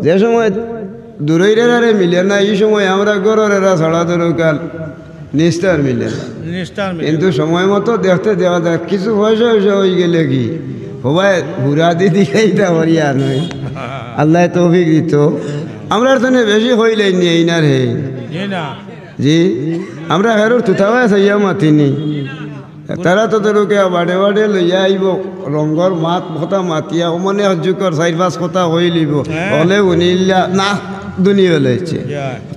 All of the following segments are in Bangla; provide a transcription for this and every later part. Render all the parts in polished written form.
যে সময় দূরেরারে মিলে না এই সময় আমরা গরেরা ছড়া দরকার নিস্তার মিলে না। কিন্তু সময় মতো দেখতে দেওয়া যায় কিছু পয়সা পয়সা হয়ে গেলে কি সবাই ঘুরা দিদি এইটা হরিয়া নয় আল্লাহ তৌফিক দিত আমরা তো বেশি হইলেই নি এই না রে জি আমরা হেরোর তুথাওয়া চাইয়া মাতিনি তারা তো তোকে বাড়ে বাড়ে লইয়া আইব রঙর মাত কথা মাতিয়া মনে হজুকর 4-5 কথা হইলিব হলে উনিল্লা না দুনিয়া লাইছে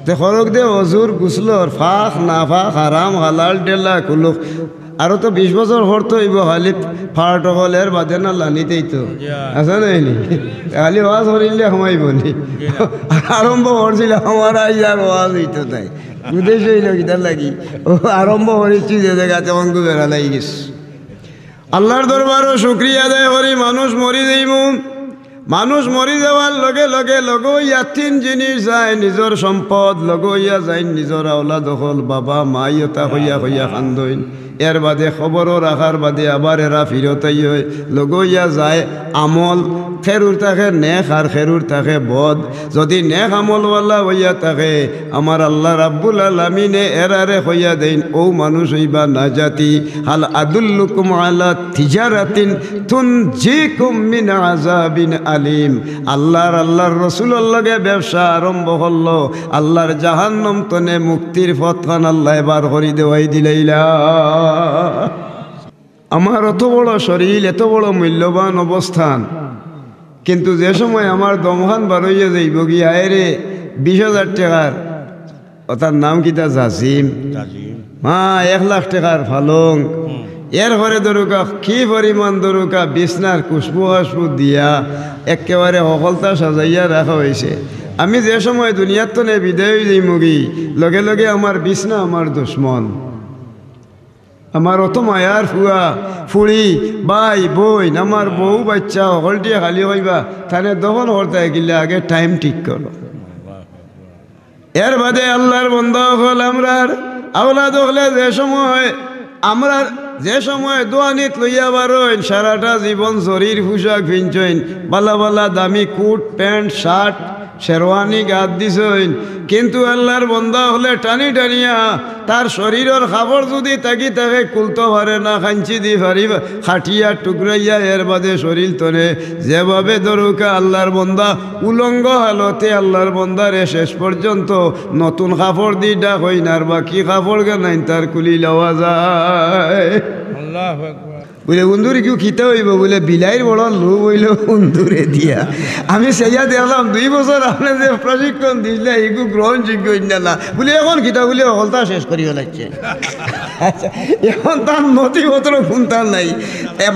তে খরক দে হজুর গুসলর ফাঁক না ফাঁক হারাম হালাল ডেলা কুলুক আরো তো 20 বছর হরতো হইব খালি ফাট হলের বাদে না লানিতেই তো আছে নাইনি খালি ওয়াজ হরিলে হমাইব নি আরম্ভ হরছিল আমার আইয়ার ওয়াজ হইতো তাই উদ্দেশ্য হইল কিতার লাগি ও আরম্ভ হরিছি যে জায়গাতে অঙ্গ বেড়া লাগি গেছে আল্লাহর দরবারও শুকরিয়া আদায় করি মানুষ মরি যাইব মানুষ মরি যাওয়ার লগে লগে লগইয়া 3 জিনিস যায় নিজের সম্পদ লগইয়া যায় নিজের আওলাদ হল বাবা মা ইয়তা হইয়া হইয়া খান্দইন এর বাদে খবরও রাখার বাদে আবার এরা ফিরতাই হয় লগইয়া যায় আমল খেরুর থাকে নেক আর খেরুর থাকে বদ যদি নেক আমলওয়ালা হইয়া থাকে আমার আল্লাহ রাব্বুল আলামিনে এরারে হইয়া দেন ও মানুষ হইবা নাজাতি হাল আদুল্লুকুম আলা তিজারাতিন তুনজিকুম মিন আযাবিন আলিম আল্লাহর রাসূলের লগে ব্যবসা আরম্ভ হল আল্লাহর জাহান্নাম তনে মুক্তির পথখান আল্লাহ এবার করি দেওয়াই দিলাইলা আমার অত বড় শরীর এত বড় মূল্যবান অবস্থান কিন্তু যে সময় আমার দমখান বার হইয়া যাইব গিয়া রে 20,000 টাকার তার নাম কিতা জাসিম হ্যাঁ 1 লাখ টাকার ফালং এর ঘরে দরুকা কি পরিমাণ দরুকা বিছনার খুশবু হাসবু দিয়া একেবারে সফলতা সাজাইয়া রাখা হয়েছে আমি যে সময় দুনিয়ার তনে বিদায় যাই মুগি লগে লগে আমার বিছনা আমার দুশ্মন আমার অত মায়ার ফুয়া ফুড়ি ভাই বোন আমার বউ বাচ্চা হলটিয়া খালি হইবা তাহলে দখল করতে গেলে আগে টাইম ঠিক করো এর বাদে আল্লাহর বন্ধা হল আমরার আওলাদ হলে যে সময় দোয়ানিত লইয়া বারোইন সারাটা জীবন শরীর পোশাক পিনছইন বালা বালা দামি কোট প্যান্ট শার্ট শেরওয়ানি গাদ দিছইন কিন্তু আল্লাহর বন্ধা হলে টানি টানিয়া তার শরীরের খাবার যদি তাকে কুলতে পারে না খাঞ্চি দি পারিবা খাটিয়া টুকরাইয়া এর বাদে শরীর তরে যেভাবে দরুকা আল্লাহর বন্ধা উলঙ্গ হালতে আল্লাহর বন্দারে শেষ পর্যন্ত নতুন কাপড় দি ডাক হইন আর বাকি কাপড় গানাইন তার কুলি লওয়া যায় আল্লাহু আকবার বলে বন্ধুরে কেউ খিতে হইব বলে বিলাইয়ের বড় লোভ হইল বন্ধুরে দিয়া আমি সেইয়া দেখলাম 2 বছর আপনি যে প্রশিক্ষণ দিলে এগুলো গ্রহণযোগ্য না বলে এখন খিতা বলে হলতা শেষ করিয়া লাগছে এখন তার নথিপত্র খুনতার নাই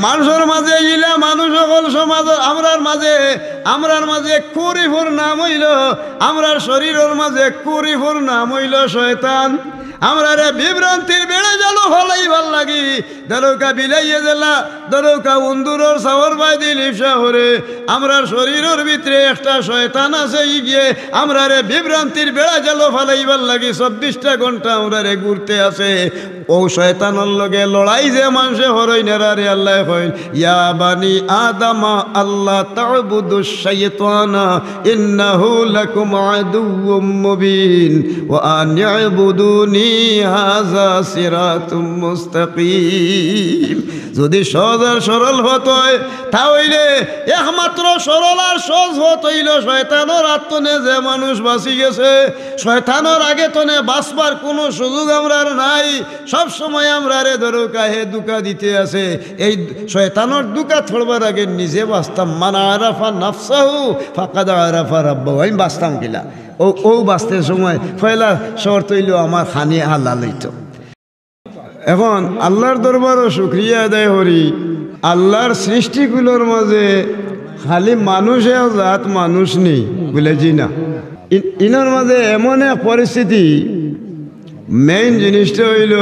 মানুষের মাঝে ইলা মানুষ সকল সমাজের আমরার মাঝে কুরিফুর নাম হইল আমরার শরীরের মাঝে কুরিফুর নাম হইল শয়তান আমরা রে বিভ্রান্তির বেড়ে গেল ভালোই ভাল লাগি দরৌকা বিলাইয়ে দিলা দরৌকা বন্ধুরর সাবর বাইদি লিপসা হরে আমরার শরীরের ভিতরে একটা শয়তান আছে গিয়ে আমরা রে বিভ্রান্তির বেড়া গেল ভালোই ভাল লাগি 24টা ঘন্টা আমরা রে ঘুরতে আছে ও শয়তানের লগে লড়াই যে মানুষে হরই নেরারে আল্লাহ কইন ইয়া বানি আদামা আল্লাহ তা'বুদুশ শাইতানা ইন্নাহু লাকুম আদুউম মুবিন ওয়া আন ইয়াবুদুনি হাযা সিরাতুম মুস্তাকিম যদি সহজ আর সরল হত হয় তাহলে একমাত্র সরল আর সহজ হত হইল শয়তানের আত্মনে যে মানুষ বাঁচি গেছে শয়তানের আগে তনে বাঁচবার কোনো সুযোগ আমরার নাই সব সময় আমরা রে দরুকা হে দুকা দিতে আছে এই শয়তানের দুকা ছড়বার আগে নিজে বাঁচতাম মান আরাফা নাফসাহু ফাকাদ আরাফা রাব্বাহু আমি বাঁচতাম কিলা ও বাঁচতে সময় পয়লা শর্ত হইল আমার খানি হালাল হইতো এখন আল্লাহর দরবারও শুকরিয়া আদায় করি আল্লাহর সৃষ্টিগুলোর মাঝে খালি মানুষেও জাত মানুষ নেই বুঝলেছি না ইনার মাঝে এমন এক পরিস্থিতি মেইন জিনিসটা হইল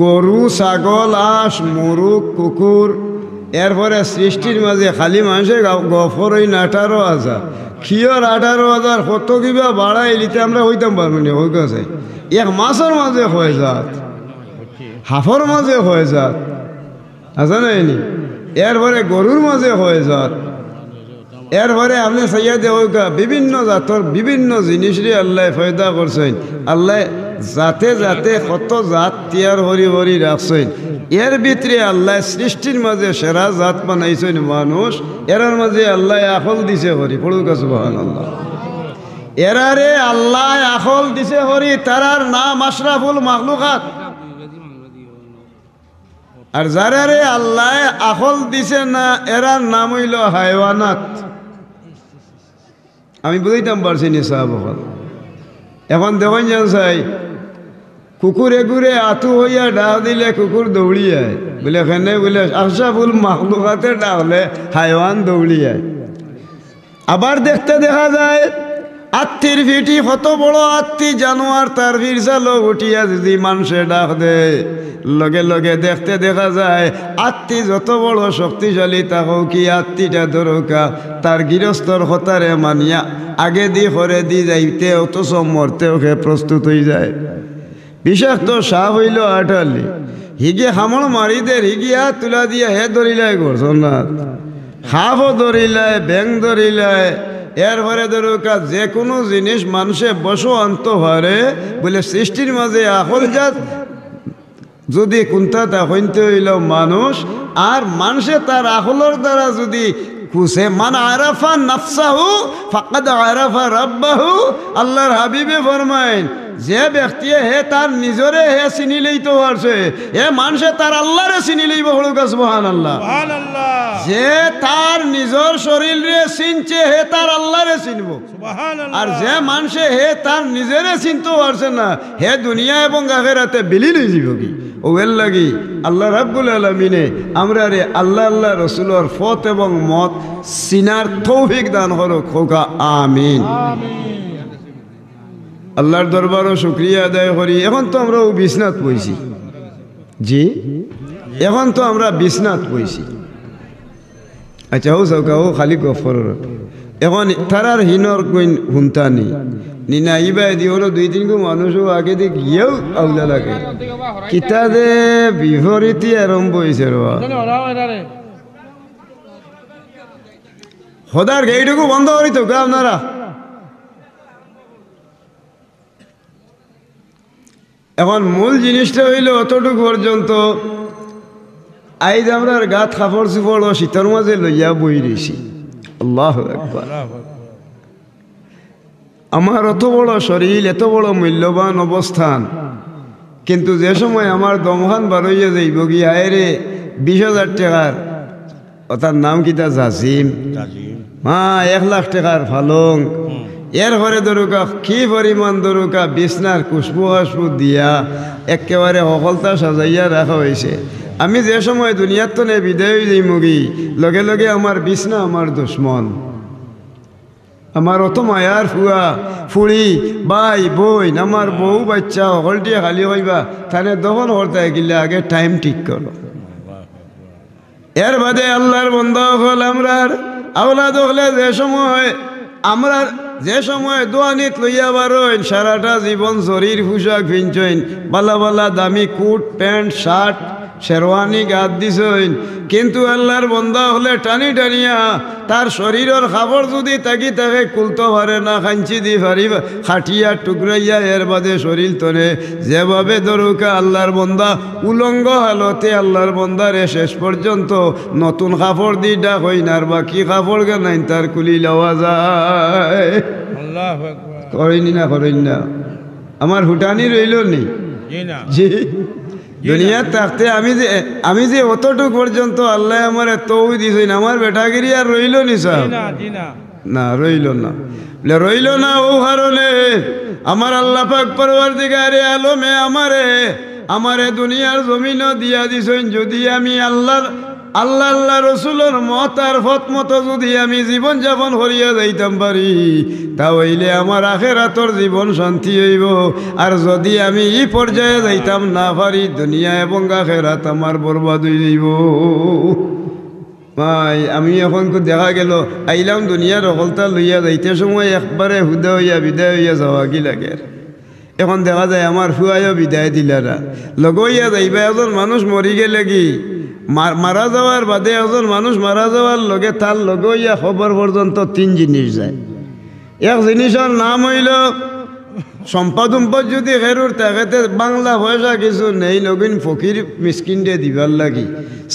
গরু ছাগল হাঁস মুরগ কুকুর এরপরে সৃষ্টির মাঝে খালি মানুষের গফর হইন 18,000 খিয়র 18,000 কত কিবা বাড়াই নিতে আমরা হইতাম পারবো না ওই কাছে এক মাসের মাঝে হয়ে যাত হাফর মাঝে হয়ে যাত আছে না এরপরে গরুর মাঝে হয়ে যাত এরপরে আপনি চাইয়া দেওয়া বিভিন্ন জাতর বিভিন্ন জিনিসরে আল্লাহ ফয়দা করছেন। আল্লাহ জাতে জাতে কত জাত তিয়ার হরি হরি রাখছেন। এর ভিতরে আল্লাহ সৃষ্টির মাঝে সেরা জাত বানাইছেন মানুষ। এর মাঝে আল্লাহ আকল দিছে হরি, পড়ুক সুবহানাল্লাহ। এরারে আল্লাহ আকল দিছে হরি, তারার নাম আশরাফুল মাখলুকাত। আর যারারে আল্লাহ আকল দিছে না, এরার নাম হইল হায়ওয়ানাত। আমি বুঝাইতাম পারছি নি সাহাব। এখন দেখুন যান চাই, কুকুরে ঘুরে আতু হইয়া ডাক দিলে কুকুর দৌড়িয়ায়, বলে এখানে বলে আশরাফুল মাখলুকাতে ডাকলে হায়ওয়ান দৌড়িয়ায়। আবার দেখতে দেখা যায় আত্মীর ভিটি কত বড় আত্মী জানোয়ার, তার ভিড় উঠিয়া যদি মানুষে ডাক দেয়, লগে লগে দেখতে দেখা যায় আত্মী যত বড় শক্তিশালী তাকেও কি আত্মীটা দরকা তার গৃহস্থর হতারে মানিয়া আগে দি করে দি যাইতে অথচ মরতেও সে প্রস্তুত হয়ে যায়। বিষাক্ত সাপ হইল আটালি, হিগে হামড় মারি দে, হিগিয়া তুলা দিয়া হে ধরিলায় ঘরছনাথ, সাপও ধরিলায়, ব্যাং ধরিলায়। এরপরে দরকা যে কোনো জিনিস মানুষে বসো আনতে পারে বলে সৃষ্টির মাঝে আকল জাত যদি কোনটা তা হইতে হইল মানুষ। আর মানুষে তার আকলের দ্বারা যদি কুসে মান আরাফা নাফসাহু ফাকাদ আরাফা রাব্বাহু, আল্লাহর হাবিবে ফরমাইন যে ব্যক্তি হে তার নিজরে হে চিনি লইতে পারছে, এ মানুষে তার আল্লাহরে চিনি লইব। হলুক সুবহানাল্লাহ। যে তার নিজর শরীরে চিনছে হে তার আল্লাহরে চিনব। আর যে মানুষে হে তার নিজেরে চিনতে পারছে না, হে দুনিয়া এবং আখিরাতে বিলীন হয়ে যাব কি। ওর লাগি আল্লাহ রাব্বুল আলামিনে আমরা রে আল্লাহ আল্লাহ রসুলের পথ এবং মত চিনার তৌফিক দান করুক, হোকা আমিন। আল্লাহর দরবারও শুক্রিয়া আদায় করি। এখন তো আমরা বিছনাত পইছি, জি এখন তো আমরা বিছনাত পইছি। আচ্ছা ও চৌকা ও খালি গফর এখন তারার হিনর কইন হুনতানি নিনা ইবাই দিও দুই তিন গো মানুষও আগে দিয়ে গিয়েও আউলা লাগে কিতা দে বিপরীতি আরম্ভ হয়েছে রা হদার গেইটুকু বন্ধ করি তো গা আপনারা। এখন মূল জিনিসটা হইল অতটুকু পর্যন্ত আইজ আমরা গাত কাপড় চুপড় ও শীতের মাঝে লইয়া বই রয়েছি। আল্লাহু আকবার। আমার অত বড় শরীর, এত বড় মূল্যবান অবস্থান, কিন্তু যে সময় আমার দমখান বারইয়া যাইব গিয়া রে 20,000 টাকার, তার নাম কিতা জাসিম, হ্যাঁ 1 লাখ টাকার ফালং, এর ঘরে দরুকা কি পরিমাণ দরুকা বিছনার খুশবু হাসবু দিয়া একেবারে সফলতা সাজাইয়া রাখা হয়েছে। আমি যে সময় দুনিয়ার তো নে বিদায় যাই মুগি, লগে লগে আমার বিছনা আমার দুশ্মন, আমার অত মায়ার ফুয়া ফুড়ি ভাই বই আমার বউ বাচ্চা সকলটিয়ে খালি হইবা, তাহলে দখল করতে গেলে আগে টাইম ঠিক করো। এর বাদে আল্লাহর বন্ধা হল আমরার আওলাদ হলে যে সময় দোয়ানিত লইয়া বারইন, সারাটা জীবন শরীর পোশাক ভিনছইন, বালা বালা দামি কোট প্যান্ট শার্ট শেরওয়ানি গাদ দিছইন, কিন্তু আল্লাহর বন্ধা হলে টানি টানিয়া তার শরীরের খাবার যদি তাকে কুলতে পারে না, খাঞ্চি দি পারিবা খাটিয়া টুকরাইয়া এর বাদে শরীর তরে যেভাবে দরুকা আল্লাহর বন্ধা উলঙ্গ হালতে আল্লাহর বন্ধারে শেষ পর্যন্ত নতুন কাপড় দি ডাক হইন, আর বাকি কাপড় গানাইন তার কুলি লওয়া যায়। করেনি না করেন না, আমার হুটানি রইল নি জি দুনিয়ার থাকতে আমি যে অতটুক পর্যন্ত আল্লাহ আমার তৌ দিছেন, আমার বেটাগিরি আর রইল নি সাহেব না, রইল না, রইল না। ও কারণে আমার আল্লাহ পাক পরওয়ারদিগারে আলমে আমারে দুনিয়ার জমিনও দিয়া দিছেন, যদি আমি আল্লাহ রসুলের মত আর ফত মতো যদি আমি জীবন যাপন করিয়া যাইতাম পারি, তাহলে আমার আখিরাতের জীবন শান্তি হইব। আর যদি আমি এই পর্যায়ে যাইতাম না পারি, দুনিয়া এবং আখিরাত আমার বরবাদ হয়ে যাইব। ভাই আমি এখন দেখা গেল আইলাম দুনিয়ার অকলতা লইয়া যাইতে সময় একবারে হুদা হইয়া বিদায় হইয়া যাওয়া কি লাগে। এখন দেখা যায় আমার ফুয়াইও বিদায় দিলারা লগইয়া যাইবা, এজন মানুষ মরি গেলে কি মারা যাওয়ার বাদে একজন মানুষ মারা যাওয়ার লগে তার লগে ইয়া খবর পর্যন্ত 3 জিনিস যায়। এক জিনিসের নাম হইল সম্পদ যদি হেরুর তাকে বাংলা পয়সা কিছু নেই নগিন ফকির মিসকিন দিয়ে দিবার লাগি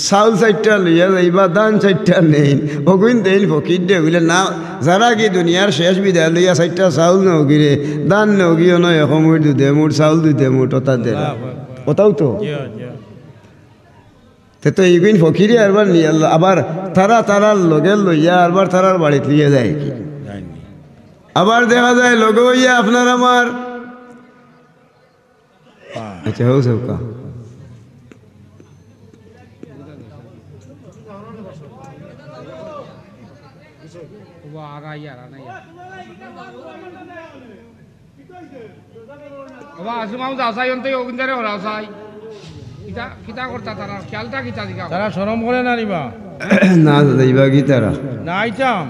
চাউল 4টা লইয়া যাইবা দান 4টা নেই অগুন দেন ফকির দিয়ে বলে না যারা কি দুনিয়ার শেষ বিদায় লইয়া 4টা চাউল নগিরে দান নগিও নয় এসমুর দুধে মুঠ চাউল দুধে মুঠ ওটা দে ওটাও তো এইগুন ফকিরে আরবার নিয়ে আবার তারার লগে লইয়া আরবার তারার বাড়িতে লিয়ে যায় কি আবার দেখা যায় লগে হইয়া আপনার আমার আচ্ছা হোক সবকা তারা শরম করে না নিবা না যাইবা কি তারা না আইতাম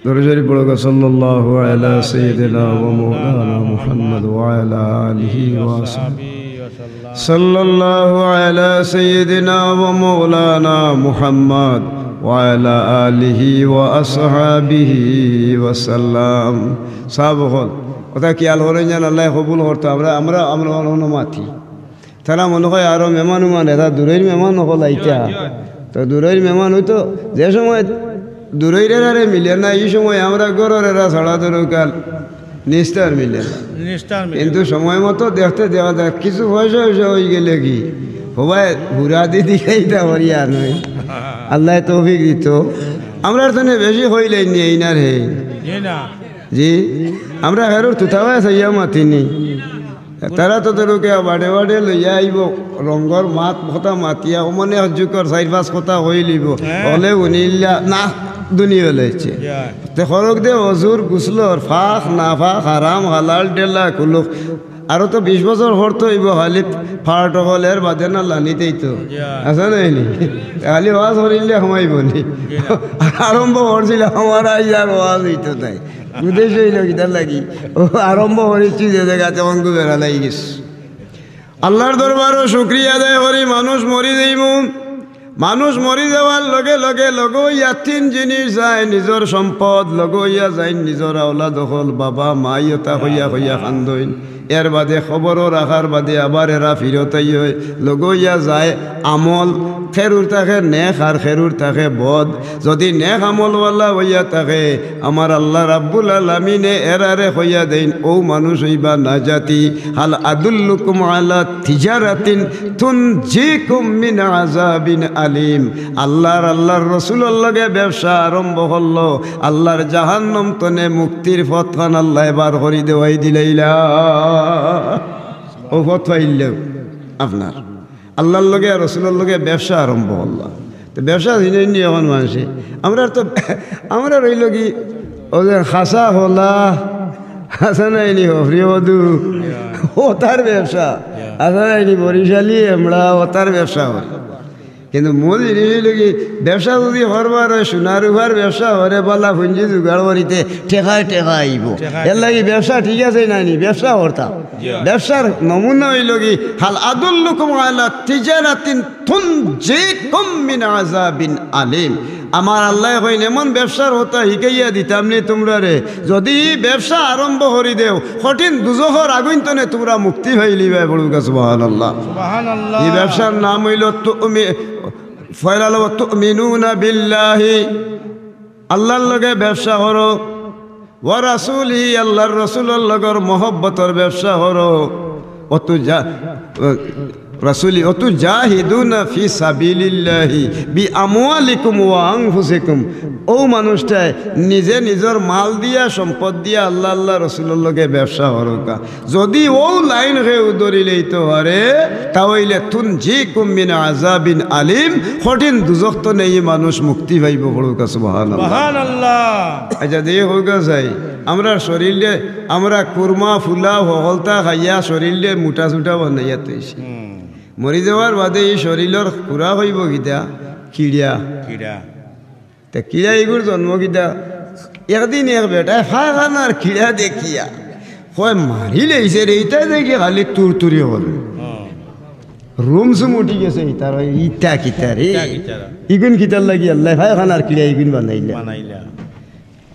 দরজারি পড়ো সাল্লাল্লাহু আলা সাইয়্যিদিনা ওয়া মাওলানা মুহাম্মদ ওয়া আলা আলিহি ওয়া সাহবিহি সাল্লাল্লাহু আলা সাইয়্যিদিনা ওয়া মাওলানা মুহাম্মদ ওয়া আলা আলিহি ওয়া আসহাবিহি ওয়া সাল্লাম সব হল ওটা কি আল হরে জান আল্লাহ কবুল করতে আমরা অনুমতি তারা মনে হয় আরো মেহমান এরা দূরের মেহমান হল আইতা তো দূরের মেহমান হইতো যে সময় দূরের এরারে মিলে না এই সময় আমরা গরের এরা ছাড়া দরকার নিস্তার মিলে কিন্তু সময় মতো দেখতে দেওয়া যায় কিছু পয়সা হয়ে গেলে কি সবাই ঘুরা দিদি খাইতে পারি আর নয় আল্লাহ তৌফিক দিত আমরা তো বেশি হইলে নিয়ে না রে জি আমরা হেরোর তুথাওয়া চাইয়া মাতিনি তারা তো তোকে বাড়ে বাড়ে লইয়া আইব রঙর মাত কথা মাতিয়া মনে হজুকর 4-5 কথা হয়ে লিব হলে উনিলা না দুনিয়া লইছে তে খরক দে হজুর গুসলর ফাঁক না ফাঁক হারাম হালাল ডেলা কুলুক আরো তো 20 বছর হরতো হইব খালি ফাট হলের বাদে না লানিতেই তো আছে নাইনি খালি ওয়াজ হরিলে সময়ব নি আরম্ভ হরছিল আমার আইয়ার ওয়াজ হইতো তাই বিদেশ হইল কিতার লাগি ও আরম্ভ হরিছি যে জায়গাতে অঙ্গ বেড়া লাগি গেছে আল্লাহর দরবারও শুকরিয়া আদায় করি মানুষ মরি যাইব মানুষ মরি যাওয়ার লগে লগে লগইয়া 3 জিনিস যায় নিজের সম্পদ লগইয়া যায় নিজের আওলাদ হল বাবা মাইতা হইয়া হইয়া খান্দইন এর বাদে খবরও রাখার বাদে আবার এরা ফিরতাই হয় লগইয়া যায় আমল খেরুর থাকে নেক আর খেরুর থাকে বদ যদি নেক আমলওয়ালা হইয়া থাকে আমার আল্লাহ রাব্বুল আলামিনে এরারে হইয়া দেন ও মানুষ হইবা নাজাতি হাল আদুল্লুকুম আলা তিজারাতিন তুনজিকুম মিন আযাবিন আলিম আল্লাহর রাসূলের লগে ব্যবসা আরম্ভ হলো আল্লাহর জাহান্নাম তনে মুক্তির পথখান আল্লাহ এবার করি দেওয়াই দিলাইলা ও পথ পাইলেও আপনার আল্লাহর লগে আর রাসূলের লগে ব্যবসা আরম্ভ হলো তো ব্যবসা জিনিস নিয়ে এখন মানুষে আমরা রইল কি ওদের খাসা হলা হাসা নাইনি প্রিয় বধু ও তার ব্যবসা হাসা নাইনি বরিশালী আমরা ও তার ব্যবসা হয় কিন্তু মূল জিনিস হইল কি ব্যবসা যদি হরবার হয় সোনার রূপার ব্যবসা হরে বলা পুঞ্জি জোগাড় করিতে ঠেকায় আইব এর লাগি ব্যবসা ঠিক আছে নাইনি ব্যবসা হরতাম ব্যবসার নমুনা হইল কি হাল আদুল্লুকুম আলা তিজারাতিন তুনজিকুম মিন আযাবিন আলিম আমার আল্লাহ কইন এমন ব্যবসার হতা শিখাইয়া দিতাম নি তোমরা রে যদি ব্যবসা আরম্ভ করি দেও কঠিন দুজখর আগুন তনে তোমরা মুক্তি হইলিবা বলুকা সুবহানাল্লাহ সুবহানাল্লাহ এই ব্যবসার নাম হইল তুমিনুনা বিল্লাহি আল্লাহর লগে ব্যবসা করো ওয়া রাসূলিহি আল্লাহর রাসূলের লগর মহব্বতের ব্যবসা করো অত যা রাসূলি অতু জাহিদুনা ফি সাবিলিল্লাহি বিআমওয়ালিকুম ওয়া আনফুসিকুম ও মানুষটায় নিজে নিজের মাল দিয়া সম্পদ দিয়া আল্লাহ রাসূলের লগে ব্যবসা করোকা যদি ও লাইন হে উদরিলেই তো আরে তাহলে তুনজিকুম মিন আযাবিন আলিম কঠিন দুজখ তো নেই মানুষ মুক্তি পাইব বলুকা সুবহানাল্লাহ সুবহানাল্লাহ আচ্ছা দেই হোগা যাই আমরা শরীরে আমরা কুরমা ফুলা হলতা খাইয়া শরীরে মোটা সুটা বানাইয়া তৈছি মরি যাওয়ার বাদে এই শরীরের খুরা হইব কিতা কিড়া তা কিড়া এগুর জন্ম কিতা একদিন এক বেটায় ফাখানার কিড়া দেখিয়া হয় মারি লেছে রে এইটাই দেখি খালি তুরতুরি হল রুম সুম উঠি গেছে তার ইটা কিতার ইটা কিতারা। ইগুন কিতার লাগি আল্লাহ ভাই খানার কিলা ইগুন বানাইলা বানাইলা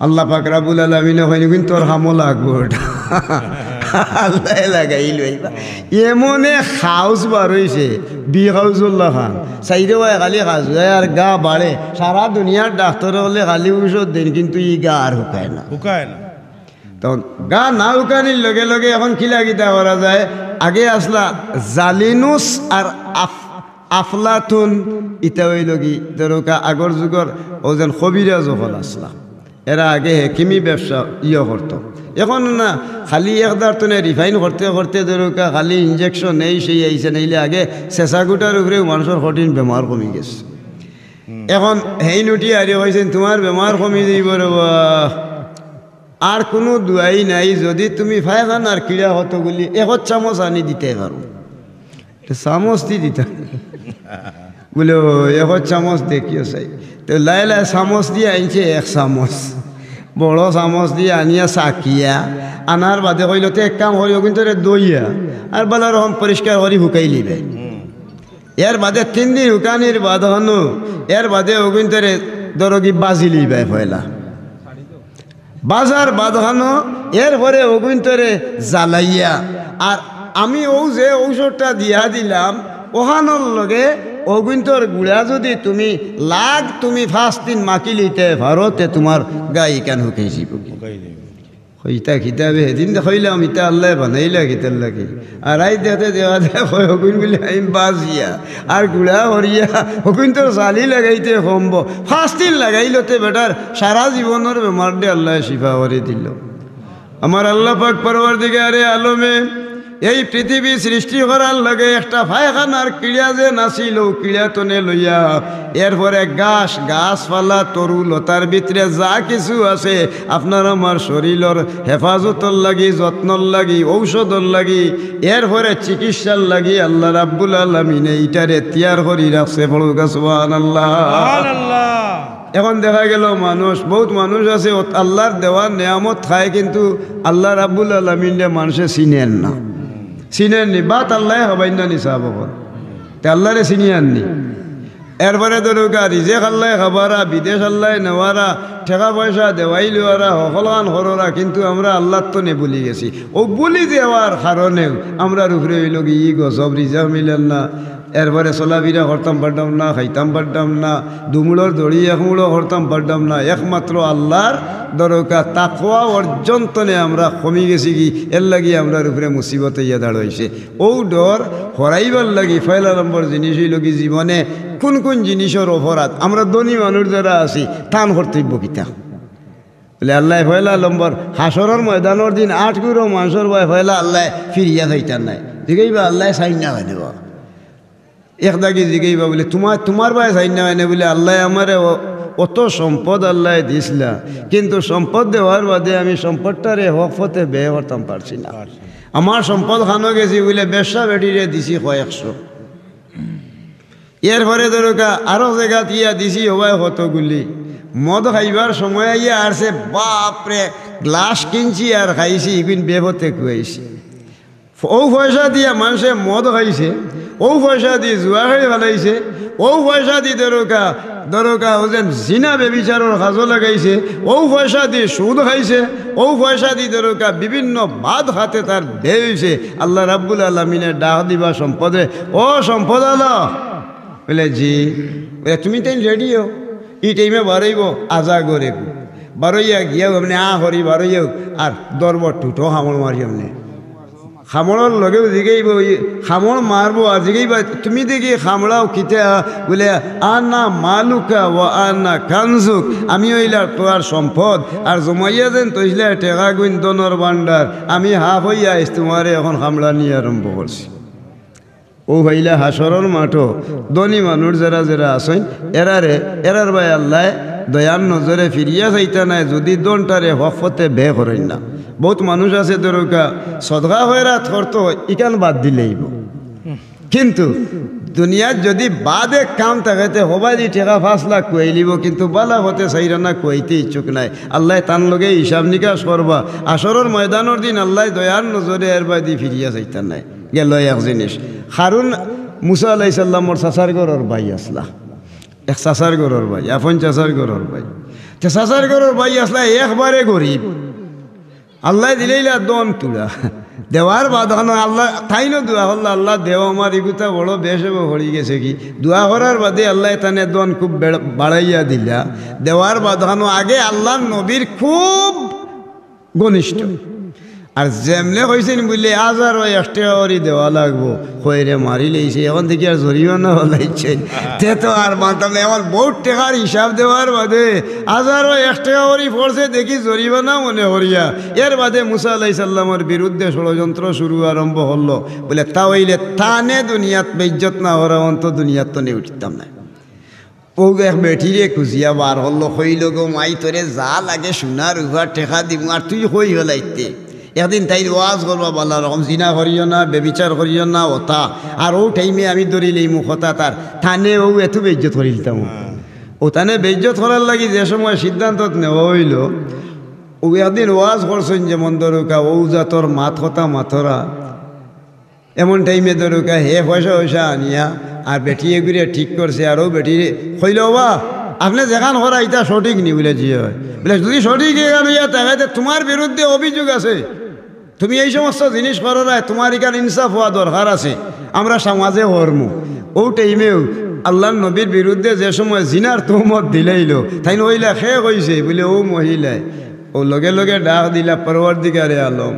আল্লাহ পাক রাব্বুল আলামিন হয় ইগুন তোর হামো লাগবো আল্লাহ লাগাইল এমনে হাউস বার হয়েছে বি হাউসুল্লাহ খান সাইডে হয় খালি খাস আর গা বাড়ে সারা দুনিয়ার ডাক্তার হলে খালি ঔষধ দেন কিন্তু ই গা আর হুকায় না হুকায় না তখন গা না উকানির লগে লগে এখন খিলা গিতা করা যায় আগে আসলা জালিনুস আর আফলাতুন ইটা ওই লগি ধরোকা আগর যুগর ওজন কবিরা যখন আসলা এরা আগে হেকিমি ব্যবসা করতো এখন না খালি একদার তো রিফাইন করতে করতে ধরোকা খালি ইঞ্জেকশন নেই সেই আইসে নাইলে আগে চেঁচাগুটার উপরেও মানুষের কঠিন বেমার কমি গেছে এখন হেই নুটি আরে হয়েছেন তোমার বেমার কমি যাইব রবা আর কোনো দুয়াই নাই যদি তুমি ফায়খানার কিড়া হতগুলি একত চামচ আনি দিতে পারো চামচ দি দিতা বলে একত চামচ দেখিও চাই তো লাই লাই চামচ দিয়ে আনছে এক চামচ বড় চামচ দিয়ে আনিয়া চাকিয়া আনার বাদে কইলতে এক কাম করিও কিন্তু দইয়া আর বালা রকম পরিষ্কার করি শুকাই লিবে এর বাদে 3 দিন শুকানির বাদ হনু এর বাদে ওগুন্তরে দরগি বাজি লিবে পয়লা বাজার বাঁধানো এরপরে অগুন্তরে জ্বালাইয়া আর আমি ও যে ঔষধটা দিয়া দিলাম ওহানোর লগে অগুন্তর গুড়া যদি তুমি তুমি 5 দিন মাকি লিতে ভারতে তোমার গাই কেন হুকাইছি হুকাই দিবে ইতা খিতাবে সেদিন দেখাইলাম ইতা আল্লাহ বানাইলা খিতার লাগে আর আই দেখতে দেওয়া দেয় হকুন বলে আমি বাজিয়া আর গুড়া হরিয়া হকুন তোর চালি লাগাইতে সম্ভ 5 দিন লাগাইলতে বেটার সারা জীবনের বেমার দিয়ে আল্লাহ শিফা করে দিল আমার আল্লাহ পাক পরওয়ারদিগারে আলমে এই পৃথিবী সৃষ্টি করার লগে একটা ফায়খানার কিড়া যে নাছিল কিড়া তনে লইয়া এরপরে গাছপালা তরু লতার ভিতরে যা কিছু আছে আপনার আমার শরীরের হেফাজতর লাগি যত্নর লাগি ঔষধর লাগি এরপরে চিকিৎসার লাগি আল্লাহ রাব্বুল আলামিন এইটারে তিয়ার করি রাখছে বড় সুবহানাল্লাহ সুবহানাল্লাহ এখন দেখা গেল বহুত মানুষ আছে আল্লাহর দেওয়ার নিয়ামত খায় কিন্তু আল্লাহ রাব্বুল আলামিন মানুষে চিনেন না চিনেননি বাত আল্লাহ হবাই না নিসাব তে আল্লাহরে চিনি আননি এরপরে ধরুকা রিজেক আল্লাহ খাবারা বিদেশ আল্লাহ নেওয়ারা টাকা পয়সা দেওয়াই লওয়ারা সকলান হররা কিন্তু আমরা আল্লাহ তো নে বলি গেছি ও বলি দেওয়ার কারণেও আমরা উপরে হইল কি ই গজব রিজার্ভ মিলেন না এরপরে চলাফিরা করতাম পারতাম না খাইতাম পারতাম না দুমুড়োর দড়ি একমুড়ো করতাম পারতাম না একমাত্র আল্লাহর দরকা তাকওয়া অর্জন তনে আমরা কমি গেছি কি এর লাগি আমরার উপরে মুসিবতে ইয়া দাঁড় হয়েছে ও ডর হরাইবার লাগি পয়লা নম্বর জিনিস হইল কি জীবনে কোন কোন জিনিসের অপরাধ আমরা ধনী মানুষ যারা আছি টান কর্তব্য কিতা বলে আল্লাহ পয়লা নম্বর হাসরের ময়দানের দিন 8 গুরো মানুষের বয় পয়লা আল্লাহ ফিরিয়া যাইতার নাই জিগাইবা আল্লাহ সাইন না হয় দেবা একদাগি জিগাইবা বলে তোমার ভাই সাইন না হয় না বলে আল্লাহ আমারে অত সম্পদ আল্লাহ দিসলা কিন্তু সম্পদ দেওয়ার বাদে আমি সম্পদটারে হকফতে ব্যয় করতাম পারছি না আমার সম্পদ খানো গেছি বলে ব্যবসা বেটিরে দিছি 100 এরপরে ধরোকা আরো জায়গা দিয়া দিছি হবাই কতগুলি মদ খাইবার সময় ইয়ে আসছে বাপরে গ্লাস কিনছি আর খাইছি ইগুন বেহতে খুয়াইছি ও পয়সা দিয়া মানুষে মদ খাইছে ও পয়সা দিয়ে জুয়া খাই ফেলাইছে ও পয়সা দিয়ে দরকা ওজন জিনা বেবিচারের কাজও লাগাইছে ও পয়সা দিয়ে সুদ খাইছে ও পয়সা দিয়ে দরকা বিভিন্ন বাদ হাতে তার ব্যয় হয়েছে আল্লাহ রাব্বুল আলামিনের ডাক দিবা সম্পদে ও সম্পদ আল্লাহ বলে জি তুমি তাই রেডিও এই টাইমে বারইব আজা করে বারইয়া গিয়াও এমনি হরি বারইয়াও আর দরবার টুটো হামড় মারি এমনি খামড়ার লগেও জিগাইব খামড় মারবো আর জিগাইবা তুমি দেখি খামড়াও কিতে বলে আর না মালুকা ও আর না কানজুক আমি হইলার তোর সম্পদ আর জমাইয়া দেন তৈলে টেকা গুণ দনর ভান্ডার আমি হাফ হইয়া তোমারে এখন খামড়া নিয়ে আরম্ভ করছি ও হইলা হাসরের মাঠো ধনী মানুষ যারা আসেন এরার ভাই আল্লাহ দয়ার নজরে ফিরিয়া যাইতা নাই যদি দনটারে হকফতে ব্যয় করেন না বহুত মানুষ আছে দরকা সদকা হয়রাত করতো ইকান বাদ দিলেইব কিন্তু দুনিয়ার যদি বাদে কাম থাকাতে হবাই টাকা 5 লাখ কুয়াইলিব কিন্তু বালা হতে চাইরা না কুয়াইতে ইচ্ছুক নাই আল্লাহ তান লগে হিসাব নিকাশ করবা আসরের ময়দানের দিন আল্লাহ দয়ার নজরে এর বাদি ফিরিয়া যাইতা নাই গেল এক জিনিস মুসা আলাইহিস সালামর চাচার ঘরের ভাই আসলা, এক চাচার ঘরের ভাই, আপন চাচার ঘরের ভাই। তে চাচার ঘরের ভাই আসলা একবারে গরিব, আল্লাহ দিলেইলা দম তুলা দেওয়ার বাদানো আল্লাহ তাইনো দোয়া হল আল্লাহ দেও আমার ইগুতা বড় বেশ হরি গেছে কি দোয়া করার বাদে আল্লাহ তানে দন খুব বাড়াইয়া দিলা। দেওয়ার বাদানো আগে আল্লাহ নবীর খুব ঘনিষ্ঠ, আর যেমনে হয়েছেন বুঝলে আজ আর ওই 1 টাকা করে দেওয়া লাগবো, হয়ে মারি লেইছে এখন দেখি আর জরিমানা হলাইছে তে তো আর মানতাম না। এখন বহুত টাকার হিসাব দেওয়ার বাদে আজ আর ওই 1 টাকা করে পড়ছে দেখি জরিমানা মনে হরিয়া। এর বাদে মুসা আলাইহিস সালামের বিরুদ্ধে ষড়যন্ত্র শুরু আরম্ভ হলো, বলে তা হইলে তানে দুনিয়াত বেইজ্জত না হওয়ার অন্ত দুনিয়াত তো নে উঠতাম না। ও এক বেঠিরে খুঁজিয়া বার হলো, হইল গো মাই তোরে যা লাগে সোনার উহার টেকা দিব আর তুই হই হলাইতে। একদিন তাই ওয়াজ করবা বলা রকম জিনা করিও না, বেবিচার করিও না ওতা। আর ও টাইমে আমি ধরিলেই মুখ হতা তার থানে ও এত বেইজ্জত করি দিতাম। ও থানে বেইজ্জত করার লাগি যে সময় সিদ্ধান্ত নেওয়া হইল, ও একদিন ওয়াজ করছেন যেমন দরকা ও জাতর মাত হতা মাথরা এমন টাইমে দরকা হে পয়সা পয়সা আনিয়া আর বেটিয়ে ঘুরে ঠিক করছে। আর ও বেটি হইল বা আপনি যেখান করা এটা সঠিক নি বলে জি হয়, বলে যদি সঠিক এখান হইয়া তাকাইতে তোমার বিরুদ্ধে অভিযোগ আছে, তুমি এই সমস্ত জিনিস করো না, তোমার এখানে ইনসাফ হওয়া দরকার আছে, আমরা সমাজে হরমু। ও টাইমেও আল্লাহ নবীর বিরুদ্ধে যে সময় জিনার তহমত দিলাইল তাই ওইলা খে কইছে বলে ও মহিলায় ও লগে লগে ডাক দিলা পরওয়ারদিগারে আলম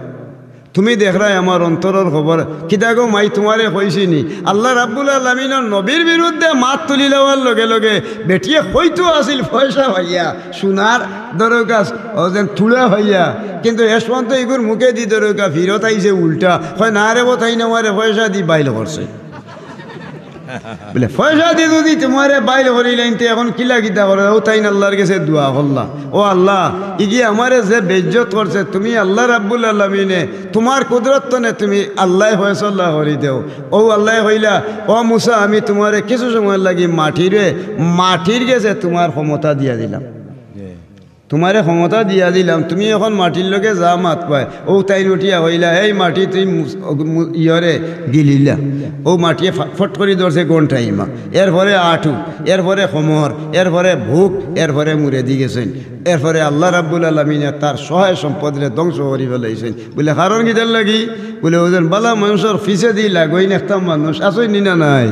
তুমি দেখরাই আমার অন্তরের খবর কিতা গো মাই তোমারে কইছিনি আল্লাহ রাব্বুল আলামিনের নবীর বিরুদ্ধে মাত তুলি লওয়ার লগে লগে বেটিয়ে হইতো আসিল পয়সা হইয়া সোনার দরকার ও যেন তুলা হইয়া, কিন্তু এস পর্যন্ত এগুর মুখে দি দরকার ফিরত আইছে উল্টা হয় না রে বোথাই না মারে পয়সা দি বাইল করছে বলে পয়সা দি যদি তোমারে বাইল করিলেন তো এখন কিলা কিতা করে ও তাই আল্লাহর কাছে দোয়া করলা, ও আল্লাহ ইগি আমারে যে বেজ্জত করছে তুমি আল্লাহ রাব্বুল আলামিনে তোমার কুদরত নে তুমি আল্লাহ ফয়সালা করি দেও। ও আল্লাহ হইলা ও মুসা আমি তোমারে কিছু সময় লাগি মাটির গেছে তোমার ক্ষমতা দিয়া দিলাম, তোমারে ক্ষমতা দিয়া দিলাম, তুমি এখন মাটির লোকে যা মাত পায় ও তাই উঠিয়া হইলা এই মাটি তুই ইয়রে গিলিলা, ও মাটিয়ে ফট করে ধরছে গন্ঠাইমা, এরপরে আঠু, এরপরে সমর, এরপরে ভুক, এরপরে মুড়ে দি গেছেন। এরপরে আল্লাহ রাব্বুল আলামিনে তার সহায় সম্পদরে ধ্বংস করি ফেলাইছেন। বলে কারণ কিটার লাগি বলে ওজন বালা মানুষের ফিসে দি লাগই একটা মানুষ আসই নিনা নাই,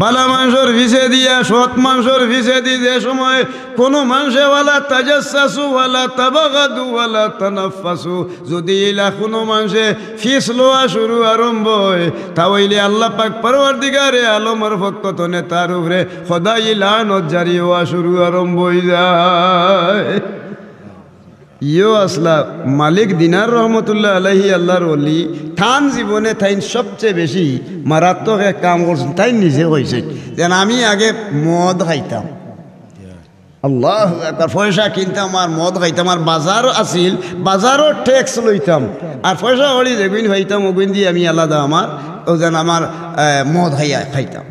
বালা মানুষের ভিসে দিয়া সৎ মানুষের ভিসে দি যে সময় কোনো মানুষে ওয়ালা তাজাসসু ওয়ালা তাবাগাদু ওয়ালা তানাফাসু যদি ইলা কোনো মানুষে ফিস লোয়া শুরু আরম্ভ হয় তাহলে আল্লাহ পাক পরওয়ারদিগারে আলমের পক্ষতনে তার উপরে খোদাই লানত জারি হওয়া শুরু আরম্ভ হয়ে যায়। ইয়ো আসলা মালিক দিনার রহমতুল্লাহ আলাইহি আল্লাহর ওলি থান জীবনে তাইন সবচেয়ে বেশি মারাত্মক এক কাম করছেন। তাই নিজে কইছেন যেন আমি আগে মদ খাইতাম, আল্লাহ একবার পয়সা কিনতাম আর মদ খাইতাম, আর বাজার আসিল বাজারও ট্যাক্স লইতাম আর পয়সা হলি যেগুন খাইতাম ওগুন দিয়ে আমি আলাদা আমার ও যেন আমার মদ খাইতাম।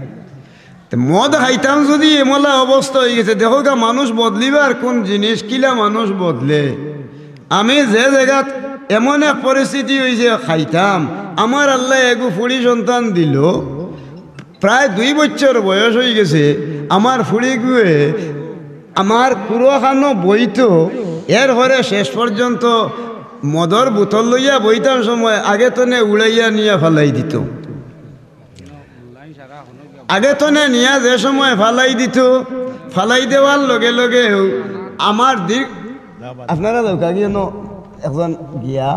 মদ খাইতাম যদি এমলা অবস্থা হয়ে গেছে দেখো গা মানুষ বদলিবার কোন জিনিস কিলা মানুষ বদলে। আমি যে জায়গাত এমন এক পরিস্থিতি হয়েছে খাইতাম, আমার আল্লাহ এগু ফুড়ি সন্তান দিল, প্রায় 2 বছর বয়স হয়ে গেছে, আমার ফুড়ি গুয়ে আমার কুড়োখানো বইতো, এর পরে শেষ পর্যন্ত মদর বোতল লইয়া বইতাম সময় আগে তো নে উড়াইয়া নিয়ে ফেলাই দিত, আগে তো নে নিয়া যে সময় ফালাই দিত, ফালাই দেওয়ার লগে লগে আমার দিক আপনারা দৌকা গিয়ে এখন গিয়া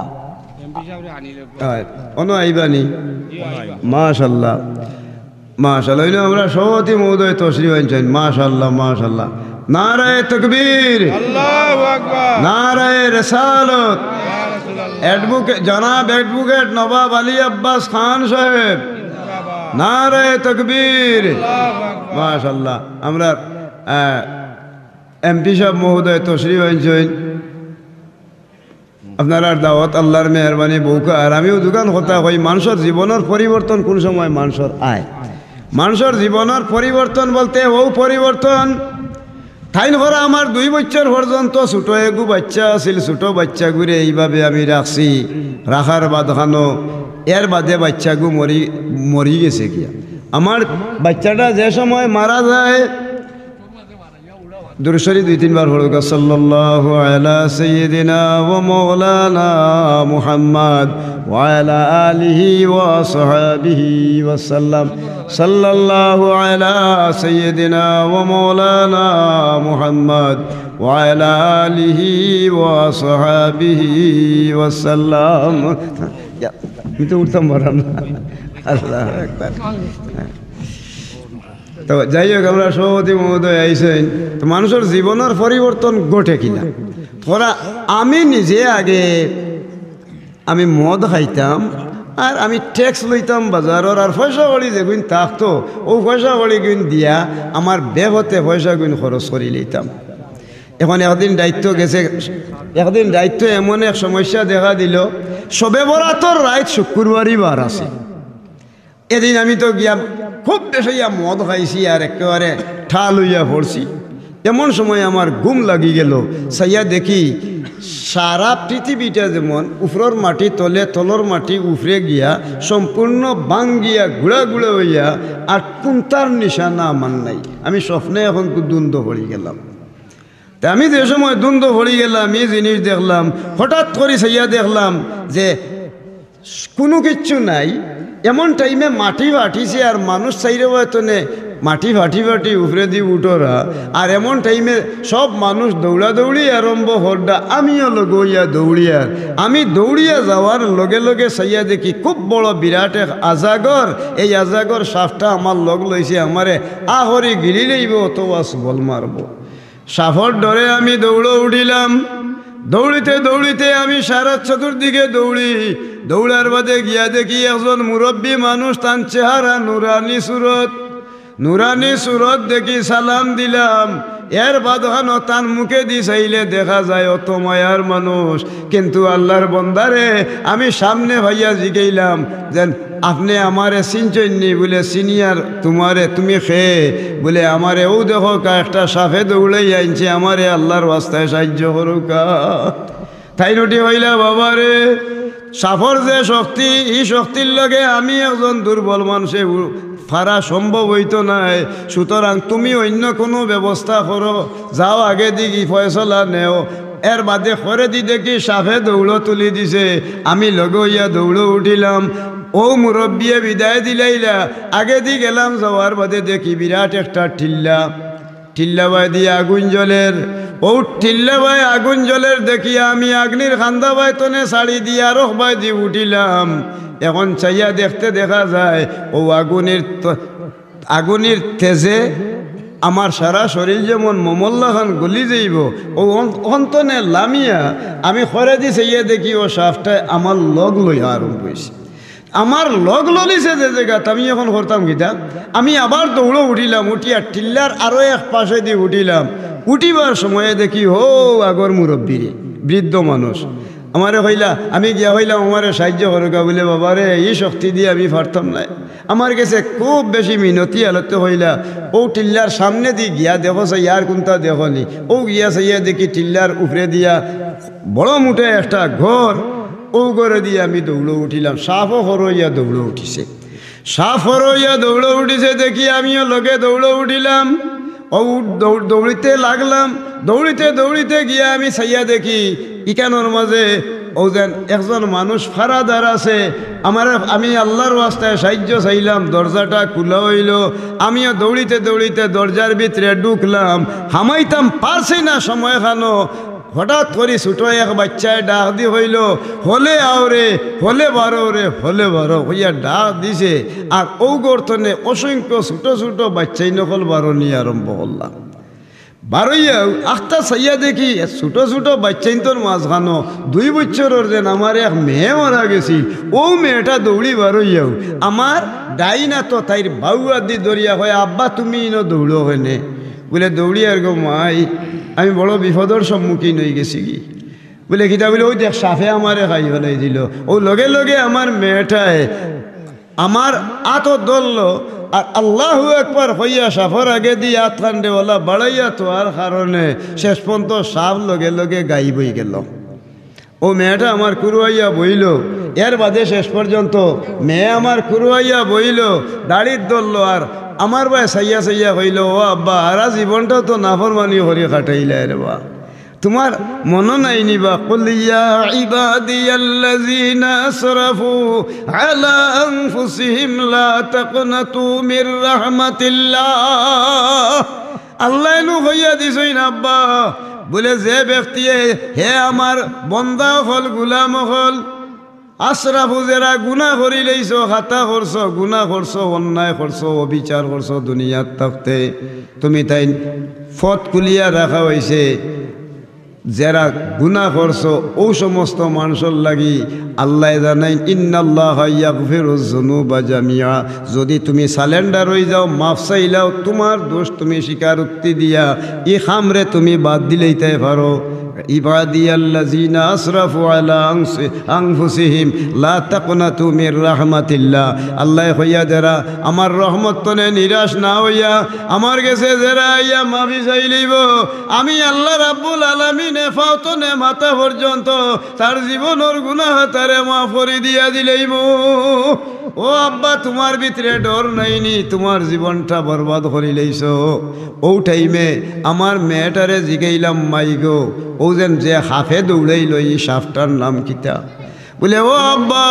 অনো আইবানি মাশাল্লাহ মাশাল্লাহ হইলে আমরা সভাপতি মহোদয় তশরিফ আনছেন মাশাল্লাহ মাশাল্লাহ। নারায়ে তাকবীর, আল্লাহু আকবার, নারায়ে রিসালাত, জনাব অ্যাডভোকেট নবাব আলী আব্বাস খান সাহেব, নারায়ে তাকবীর, মাশাল্লাহ। আমরা এমপি সাহেব মহোদয় তশরিফ আনছেন, আপনার দাওয়াত আল্লাহর মেহরবানি বউকা। আর আমিও দোকান কথা কই মানুষের জীবনের পরিবর্তন কোন সময় মানুষের আয়, মানুষের জীবনের পরিবর্তন বলতে ও পরিবর্তন ঠাইন ভরা আমার 2 বছর পর্যন্ত ছোট এগু বাচ্চা আছিল, ছোট বাচ্চা ঘুরে এইভাবে আমি রাখছি, রাখার বাদ খানো এর বাদে বাচ্চাগু মরি গেছে গিয়া আমার বাচ্চাটা যে সময় মারা যায় দুরূদ শরীফ 2-3 বার পড়ুক। সাল্লাল্লাহু আলা সাইয়্যিদিনা ওয়া মাওলানা মুহাম্মদ ওয়া আলা আলিহি ওয়া সাহবিহি ওয়া সাল্লাম। সাল্লাল্লাহু আলা সাইয়্যিদিনা ওয়া মাওলানা মুহাম্মদ ওয়া আলা আলিহি ওয়া সাহবিহি ওয়া সাল্লাম। আমি তো উঠতাম পারলাম না। আল্লাহু আকবার। তো যাই হোক, আমরা সভাপতি মহোদয় আইসেন, তো মানুষের জীবনের পরিবর্তন ঘটে কিনা। তোরা আমি নিজে আগে আমি মদ খাইতাম আর আমি ট্যাক্স লইতাম বাজারের, আর পয়সা করি যেগুন থাকতো ও পয়সা করি গুণ দিয়া আমার ব্যবহতে পয়সা গুণ খরচ করি লইতাম। এখন একদিন দায়িত্ব গেছে, একদিন দায়িত্ব এমন এক সমস্যা দেখা দিল, সবে বরাতর রাত শুক্রবারই বার আছে। এদিন আমি তো গিয়া খুব বেশি মদ খাইছি আর একেবারে ঠাল হইয়া পড়ছি। এমন সময় আমার ঘুম লাগি গেল, সাইয়া দেখি সারা পৃথিবীটা যেমন উপরের মাটি তলে, তলর মাটি উপরে গিয়া সম্পূর্ণ ভাঙ্গিয়া গুড়া গুড়া হইয়া আর কুন্তার নিশানা আমার নাই। আমি স্বপ্নে এখন দ্বন্দ্ব পড়ে গেলাম। তা আমি যে সময় দ্বন্দ্ব পড়ে গেলাম, এই জিনিস দেখলাম, হঠাৎ করে সাইয়া দেখলাম যে কোনো কিচ্ছু নাই। এমন টাইমে মাটি ফাটিছে আর মানুষ চাইরে হয়তনে মাটি ফাটি ফাটি উপরে দিয়ে উঠোরা, আর এমন টাইমে সব মানুষ দৌড়াদৌড়ি আরম্ভ হরডা, আমিও লগইয়া দৌড়িয়ার। আমি দৌড়িয়া যাওয়ার লগে লগে চাইয়া দেখি খুব বড় বিরাট এক আজাগর। এই আজাগর সাপটা আমার লগ লইছে, আমারে আহরি গিরি লইব অথবা বল মারব। সাপর ডরে আমি দৌড়ো উঠিলাম। দৌড়িতে দৌড়িতে আমি সারা চতুর্দিকে দৌড়ি। দৌড়ার বাদে গিয়া দেখি একজন মুরব্বী মানুষ, তার চেহারা নুরানি সুরত। নুরানি সুরত দেখি সালাম দিলাম। এর বাদহানো তার মুখে দি চাইলে দেখা যায় অত মায়ার মানুষ। কিন্তু আল্লাহর বন্দারে আমি সামনে ভাইয়া জিগাইলাম যে আপনি আমারে চিনচইনি? বলে সিনিয়র তোমারে, তুমি খেয়ে বলে আমারে ও দেখো একটা সাফে দৌড়াই আনছে, আমারে আল্লাহর রাস্তায় সাহায্য করুকা। তাই নটি হইলা বাবারে, সাফর যে শক্তি, এই শক্তির লগে আমি একজন দুর্বল মানুষে ফারা সম্ভব হইতো নাই। সুতরাং তুমি অন্য কোনো ব্যবস্থা করো, যাও আগে দিকে ফয়সলা নেও। এর বাদে করে দি দেখি সাফে দৌড়ো তুলি দিছে। আমি লগে ইয়া দৌড়ো উঠিলাম। ও মুরব্বিয়ে বিদায় দিলাইলা, আগে দি গেলাম। যাওয়ার বাদে দেখি বিরাট একটা টিল্লা বাই দিয়ে আগুন জলের। ও টিল্লা বাই আগুন জলের দেখিয়া আমি আগ্নির খান্দা বাই তনে শাড়ি দিয়ে আরো বাই দিয়ে উঠিলাম। এখন চাইয়া দেখতে দেখা যায় ও আগুনের তেজে আমার সারা শরীর যেমন মমল্লা খান গলি যাইব, ও অন্তনে লামিয়া আমি খরে দি চাইয়া দেখি ও সাফটায় আমার লগ লইয়া আরম্ভ হয়েছে। আমার লগ ললিছে যে জায়গাত আমি এখন করতাম গীতা, আমি আবার দৌড়ো উঠিলাম। উঠিয়া টিল্লার আরো এক পাশে দিয়ে উঠিলাম। উঠিবার সময়ে দেখি হো আগর মুরব্বীরে, বৃদ্ধ মানুষ আমারে হইলা। আমি গিয়া হইলাম আমারে সাহায্য করুকা বলে, বাবারে এই শক্তি দিয়ে আমি পারতাম না। আমার কাছে খুব বেশি মিনতি আলতে হইলা। ও টিল্লার সামনে দিয়ে গিয়া দেখো ইয়ার কোনটা দেখনি। ও গিয়া চাইয়া দেখি টিল্লার উপরে দিয়া বড় মুঠে একটা ঘর। ও ঘরে দিয়ে আমি দৌড়ো উঠিলাম। সাফও হরইয়া দৌড়ো উঠিছে, সাফ হরইয়া দৌড়ো উঠিছে দেখি আমিও লগে দৌড়ো উঠিলাম। ও দৌড়িতে লাগলাম। দৌড়িতে দৌড়িতে গিয়া আমি চাইয়া দেখি ইকানোর মাঝে ও যেন একজন মানুষ ফারাদার আছে। আমি আল্লাহর রাস্তায় সাহায্য চাইলাম। দরজাটা খোলা হইল। আমিও দৌড়িতে দৌড়িতে দরজার ভিতরে ঢুকলাম। হামাইতাম পারছি না সময় খানো। হঠাৎ করে ছোটো এক বাচ্চায় ডাক দি হইল, হলে আওরে, হলে বারো রে, হলে বারো হইয়া ডাক দিছে। আর ও গর্তনে অসংখ্য ছোটো ছোটো বাচ্চাই নকল বারো নিয়ে আরম্ভ করলাম। বারোইয়া আখটা চাইয়া দেখি ছোটো ছোটো বাচ্চাই তোর মাঝখানো 2 বছরের যেন আমার এক মেয়ে মারা গেছি। ও মেয়েটা দৌড়ি বারোইয়াও আমার ডাইনা তো তাইর বাউয়া দি দরিয়া হয়, আব্বা তুমি ইনো দৌড়ো হয়নে বলে দৌড়ি আর গো মাই আমি বড় বিপদের সম্মুখীন হয়ে গেছি কি বলে কিতা বলে ওই দেখ সাফে আমারে খাই ফেলাই দিল। ও লগে লগে আমার মেয়েটায় আমার আতো ধরলো আর আল্লাহু আকবার হইয়া সাফর আগে দিয়ে আতখান্ডেওয়ালা বাড়াইয়া তোয়ার কারণে শেষ পর্যন্ত সাফ লগে লগে গাইবই গেল। ও মেয়েটা আমার কুরুয়াইয়া বইল, এর বাদে শেষ পর্যন্ত মেয়ে আমার কুরুয়াইয়া বইল, দাড়ির ধরল, আর আমার ভাই সাইয়া সাইয়া হইল, ও আব্বা আরা জীবনটাও তো নাফরমানি হরি কাটাইলে রে বা, তোমার মনো নাই নিবা? কুল ইয়া ইবাদিয়াল্লাযীনা আসরাফু আলা আনফুসিহিম লা তাকনাতু মির রাহমাতিল্লাহ। আল্লাহ নু হইয়া দিছই না আব্বা, বলে যে ব্যক্তি হে আমার বন্দা হল গুলাম হল আশরাফু, যারা গুনাহ করি লইছ, খাতা করছ, গুনাহ করছ, অন্যায় করছ, অবিচার করছ দুনিয়ার থাকতে, তুমি তাই ফত কুলিয়া রাখা হয়েছে। যারা গুনাহ করছ ও সমস্ত মানুষের লাগি আল্লাহ জানাই ইন্নাল্লাহা ইয়াগফিরুজ যুনুবা জামিআ, যদি তুমি সালেন্ডার হয়ে যাও, মাফ চাইলাও, তোমার দোষ তুমি স্বীকারোক্তি দিয়া ই খামরে তুমি বাদ দিলেইতে পারো। ইবাদিয়াল্লাযীনা আসরাফু আলা আনফুসিহিম লা তাকনাতু মির রাহমাতিল্লাহ। আল্লাহ হইয়া যারা আমার রহমত তনে নিরাশ না হইয়া আমার কাছে যারা আইয়া মাফি চাই লইব, আমি আল্লাহ রাব্বুল আলামিনে ফাওতনে মাথা পর্যন্ত তার জীবনের গুনাহ তারে মাফ করে দিয়া দিলেইব। ও আব্বা, তোমার ভিতরে ডর নাইনি? তোমার জীবনটা বরবাদ করে লইছ। ও টাইমে আমার মেয়েটারে জিগাইলাম, মাই গো, ও যেন যে হাফে দৌড়াইল এই সাপটার নাম কিতা? বলে ও আব্বা,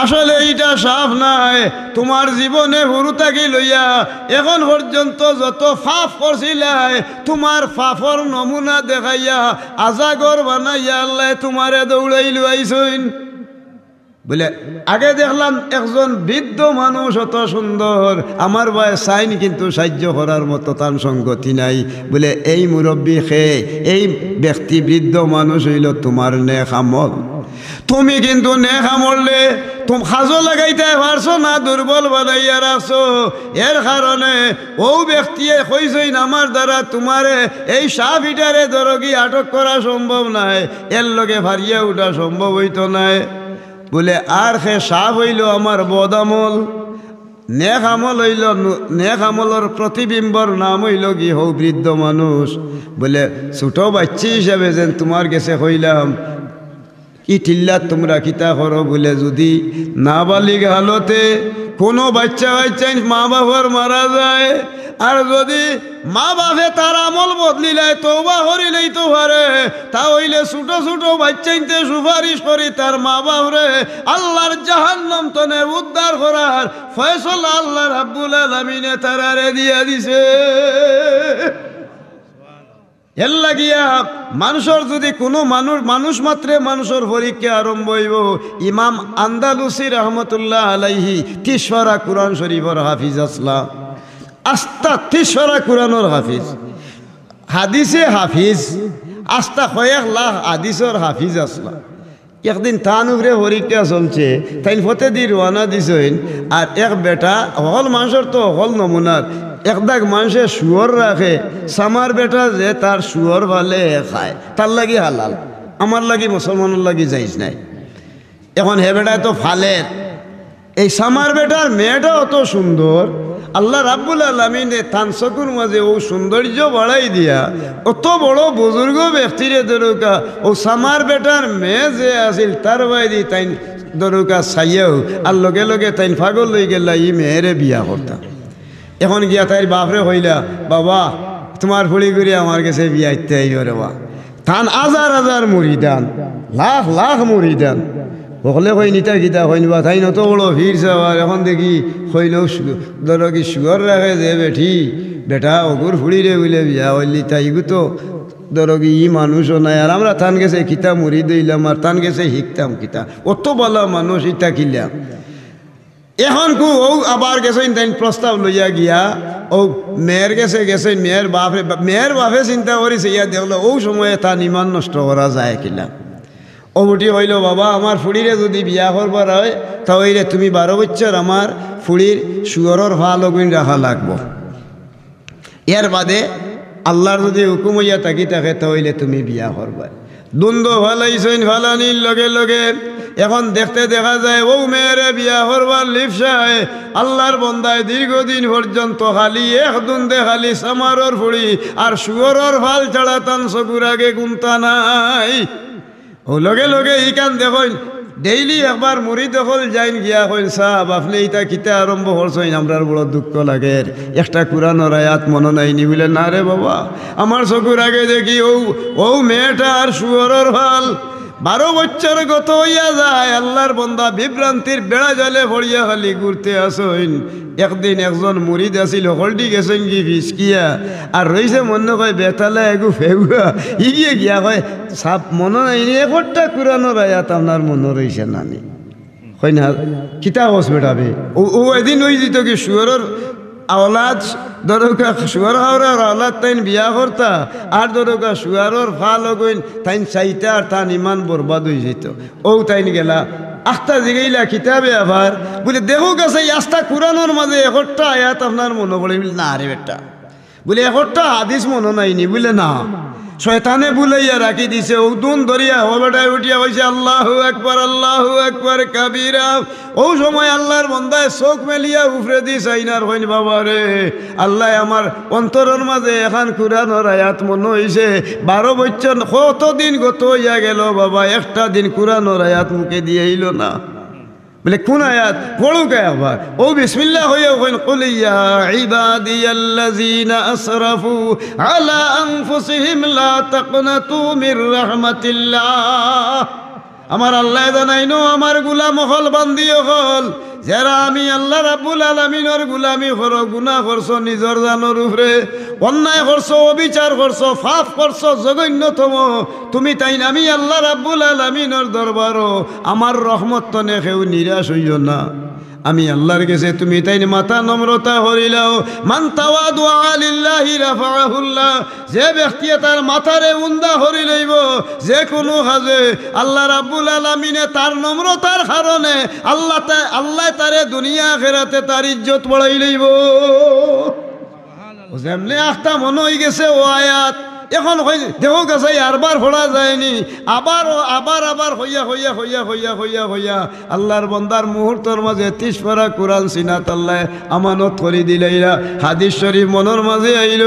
আসলে এইটা সাপ নাই, তোমার জীবনে হুরু থাকি লইয়া এখন পর্যন্ত যত ফাফ করছিলাই তোমার ফাফর নমুনা দেখাইয়া আজাগর বানাইয়া আল্লাহ তোমারে দৌড়াই লইছইন। বলে আগে দেখলাম একজন বৃদ্ধ মানুষ অত সুন্দর, আমার ভাই সাইন কিন্তু সাহায্য করার মতো তার সঙ্গতি নাই। বলে এই মুরব্বী খে, এই ব্যক্তি বৃদ্ধ মানুষ হইল তোমার নেক আমল, তুমি কিন্তু নেক আমলে তুমি সাজো লাগাইতে পারছো না, দুর্বল বানাইয়া রাখছো। এর কারণে ও ব্যক্তিয়ে কইছইন আমার দ্বারা তোমারে এই সাপ ইটারে দরগি আটক করা সম্ভব নাই, এর লগে ভারিয়া উঠা সম্ভব হইতো নাই। বলে আর সে সাপ হইল আমার বদামল, নেক আমল হইল, নেক আমলের প্রতিবিম্বর নাম হইল কি হৌ বৃদ্ধ মানুষ। বলে ছোট বাচ্চা হিসাবে যেন তোমার কাছে হইলাম, কি টিল্লা তোমরা কিতা করো? বলে যদি নাবালিগ হালতে কোনো বাচ্চা মা বাবার মারা যায়, আর যদি মা বাপে তার আমল বদলিলাই তওবা করিলেই তো পারে, তা হইলে ছোট ছোট বাচ্চাইতে সুপারিশ করি তার মা বাপরে আল্লাহর জাহান্নাম তনে উদ্ধার করার ফয়সালা আল্লাহ রাব্বুল আলামিনে তারারে দিয়া দিছে। এর লাগিয়া মানুষের যদি কোনো মানুষ মাত্রে মানুষের পরীক্ষা আরম্ভ হইব। ইমাম আন্দালুসি রহমতুল্লাহ আলাইহি 30 কুরআন শরীফের হাফিজ আসলা, আস্তা 30 কুরআনের হাফিজ, হাদিসে হাফিজ, আস্তা কয়েক লাখ হাদিসের হাফিজ আসলা। একদিন তান উপরে পরীক্ষা চলছে, তাই ফতে দি রওনা দিছেন, আর এক বেটা হল মানুষের তো হল নমুনার একদাক মানুষে শুয়র রাখে, সামার বেটা যে তার শুয়র ভালে খায়, তার লাগি হালাল, আমার লাগি মুসলমানের লাগি যাইজ নাই। এখন হে বেটায় তো ফালের, এই সামার বেটার মেয়েটা অত সুন্দর, আল্লাহ রাব্বুল আলামিনে তান চকুর মাঝে ও সৌন্দর্য বাড়াই দিয়া অত বড় বুজুর্গ ব্যক্তিরে দরকা ও সামার বেটার মেয়ে যে আছিল তার বাইদি তাই দরকা চাইয়াও আর লগে লগে তাই পাগল লই গেলা ই মেয়েরে বিয়া করতাম। এখন গিয়া তাই বাপরে হইলা, বাবা তোমার ফুড়ি করে আমার কাছে বিয়া ইতে আইও রে বা। তান হাজার হাজার মুরিদান, লাখ লাখ মুরিদান, হলে কই নিতা গীতা হইনবা তাই নত বড় ভিড় যাওয়ার। এখন দেখি হইলেও ধরো কি সুগর রাখে যে বেঠি বেটা অগুর ফুড়ি রে বলে বিয়া হইলি, তাইগু তো ধরো কি ই মানুষও নাই। আর আমরা তান গেছে কিতা মুড়ি দইলাম আর তান গেছে শিখতাম কিতা, অত বলা মানুষ ইটা কিলাম। এখন কু ও আবার গেছেন তাই প্রস্তাব লইয়া গিয়া ও মেয়ের গেছে মেয়ের বাপে চিন্তা করেছে, ইয়া দেখলো ও সময়ে তার ইমান নষ্ট করা যায় কিলা। ওটি হইল, বাবা আমার ফুড়িরে যদি বিয়া করবার হয় তাহলে তুমি 12 বছর আমার ফুড়ির শুয়রের ভাল অগুন রাখা লাগবো, এর বাদে আল্লাহর যদি হুকুম হইয়া থাকি থাকে তাহলে তুমি বিয়া করবার। দ্বন্দ্ব ভালাইছেন, ভালানির লগে লগে এখন দেখতে দেখা যায় ও মেয়েরে বিয়া করবার লিপসায় আল্লাহর বন্দায় দীর্ঘদিন পর্যন্ত খালি এক দ্বন্দ্বে খালি সামারর ফুড়ি আর শুয়রের ভাল ছাড়া তান চকুর আগে গুনতা নাই। ও লগে লগে ইকান দেখুন ডেইলি একবার মুড়ি দখল যাইন গিয়া কইন সাহাব আপনি ইটা কিতা আরম্ভ করছেন আমরার বড় দুঃখ লাগে একটা কুরআনের আয়াত মনে নাইনি বলে না রে বাবা আমার চকুর আগে দেখি ও মেয়েটা আর শুয়োরের হাল 12 বছর গত হইয়া যায় আল্লাহর বন্দা বিভ্রান্তির বেড়া জলে ভরিয়া খালি ঘুরতে আসইন একদিন একজন মুরিদ আসিল হলডি গেছেন কি ফিসকিয়া আর রইছে মনে কয় বেতালা এগু ফেগুয়া ইগিয়ে গিয়া কয় সাপ মনে নাইনি একটা কুরআনের আয়াত আপনার মনে রইছে নানি কই না কিতা হস বেটাবে ও এদিন ওই দিত কি শুয়োরের আওলাদ দরকা শুয়ার হাওরার আওলাদ তাইন বিয়া করতা আর দরকা শুয়ারর ফাল গইন তাইন চাইতা আর তান ইমান বরবাদ হয়ে যেত ও তাইন গেলা আস্তা জিগাইলা কিতাবে আবার বলে দেখো গেছে আস্তা কুরআনের মাঝে একটা আয়াত আপনার মনে পড়ে না রে বেটা বলে একটা হাদিস মনে নাইনি বলে না শয়তানে বুলাইয়া রাখি দিছে ও দুন ধরিয়া হবেটায় উঠিয়া হয়েছে আল্লাহু আকবার কাবীরা ও সময় আল্লাহর বান্দায় চোখ মেলিয়া উফরে দি চাইনার হইন বাবা রে আল্লাহ আমার অন্তরের মাঝে এখন কুরআনের আয়াত মনে হইছে 12 বছর কতদিন গত হইয়া গেল বাবা একটা দিন কুরআনের আয়াত মুখে দিয়ে আইল না বলে কোন আয়াত পড়ো কে আবার ও বিসমিল্লাহ হইয়া কইন কুল ইয়া ইবাদিয়াল্লাযিনা আসরাফু আলা আনফুসিহিম লা তাকনাতু মির রাহমাতিল্লাহ আমার আল্লাহ জানাইনো আমার গোলাম হল বান্দিও হল যারা আমি আল্লাহ রাব্বুল আলামিনের গোলামি করো গুনাহ করছো নিজের জানোর উপরে অন্যায় করছো অবিচার করছো পাপ করছো জঘন্যতম তুমি তাই আমি আল্লাহ রাব্বুল আলামিনের দরবারও আমার রহমত তনে কেউ নিরাশ হইও না আমি আল্লাহর কাছে তুমি তাই মাথা নম্রতা হরিলাও মান তাওয়াদু লিল্লাহি রাফাহুল্লাহ যে ব্যক্তি তার মাথারে উন্দা হরি লইব যে কোনো কাজে আল্লাহ রাব্বুল আলামিনে তার নম্রতার কারণে আল্লাহ তারে দুনিয়া আখিরাতে তার ইজ্জত বড়াই লইব যেমনে আখতা মনে হয়ে গেছে ও আয়াত এখন দেহ গেছে আরবার ফোড়া যায়নি আবার হইয়া আল্লাহর বন্দার মুহূর্তর মাঝে 30 পারা কোরআন সিনাত আল্লাহ আমানত করে দিলাইরা হাদিস শরীফ মনের মাঝে আইল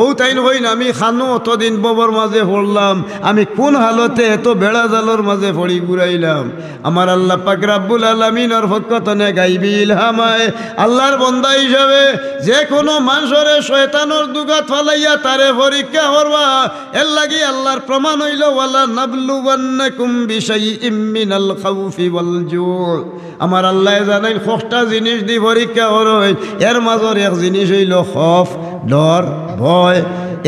ও তাইন হইন আমি খানো অতদিন ববর মাঝে পড়লাম আমি কোন হালতে এত বেড়া জালর মাঝে পড়ি ঘুরাইলাম আমার আল্লাহ পাক রাব্বুল আলামিনের পক্ষতনে গাইবি ইলহামায় আল্লাহর বন্দা হিসাবে যে কোনো মানুষের শয়তানের দুগাত ফালাইয়া তারে পরীক্ষা এর লাগি আল্লাহর প্রমাণ হইল ওয়ালা নাবলুওয়ান্নাকুম বিশাইইম মিনাল খাউফি ওয়াল জু আমার আল্লাহ জানেন কষ্টা জিনিস দি পরীক্ষা করই এর মাজর এক জিনিস হইল খৌফ ডর ভয়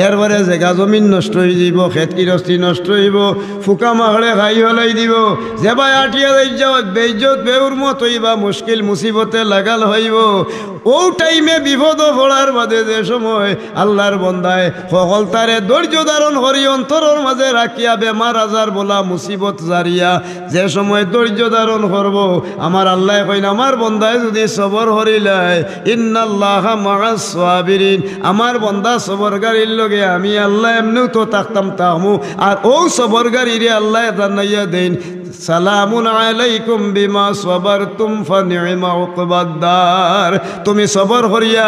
এরবারে জায়গা জমিন নষ্ট হয়ে যাব খেত কিরস্তি নষ্ট হইব ফুকা মাহড়ে খাই হলাই দিব যে ভাই আটিয়া যাই বেইজ্জত বেউর মত হইবা মুশকিল মুসিবতে লাগাল হইব ও টাইমে বিপদ পড়ার বাদে যে সময় আল্লাহর বন্দায় সকল তারে ধৈর্য ধারণ করি অন্তরের মাঝে রাখিয়া বেমার আজার বলা মুসিবত জারিয়া যে সময় ধৈর্য ধারণ করব আমার আল্লাহ কইন আমার বন্দায় যদি সবর হরিলায় ইন্নাল্লাহা মাআস সাবিরিন আমার বন্দা সবরকারীর লগে আমি আল্লাহ এমনিও তো থাকতাম তাহমু আর ও সবরকারীরে আল্লাহ জানাইয়া দেন সালামুন আলাইকুম বিমা সাবারতুম ফানি'মা উকবাদ্দার তুমি সবর করিয়া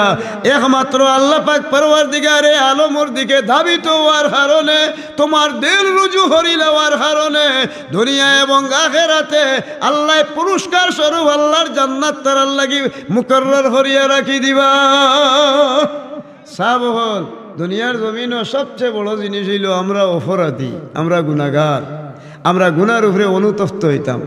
একমাত্র আল্লাহ পাক পরওয়ারদিগারে আলমের দিকে ধাবিত হওয়ার কারণে তোমার দিল রুজু হরিলার কারণে দুনিয়া এবং আখিরাতে আল্লাহ পুরস্কার স্বরূপ আল্লাহর জান্নাত তার লাগি মুকরর করিয়া রাখি দিবা সব হল দুনিয়ার জমিনও সবচেয়ে বড় জিনিস হইল আমরা অপরাধী আমরা গুনাহগার আমরা গুনার উপরে অনুতপ্ত হইতাম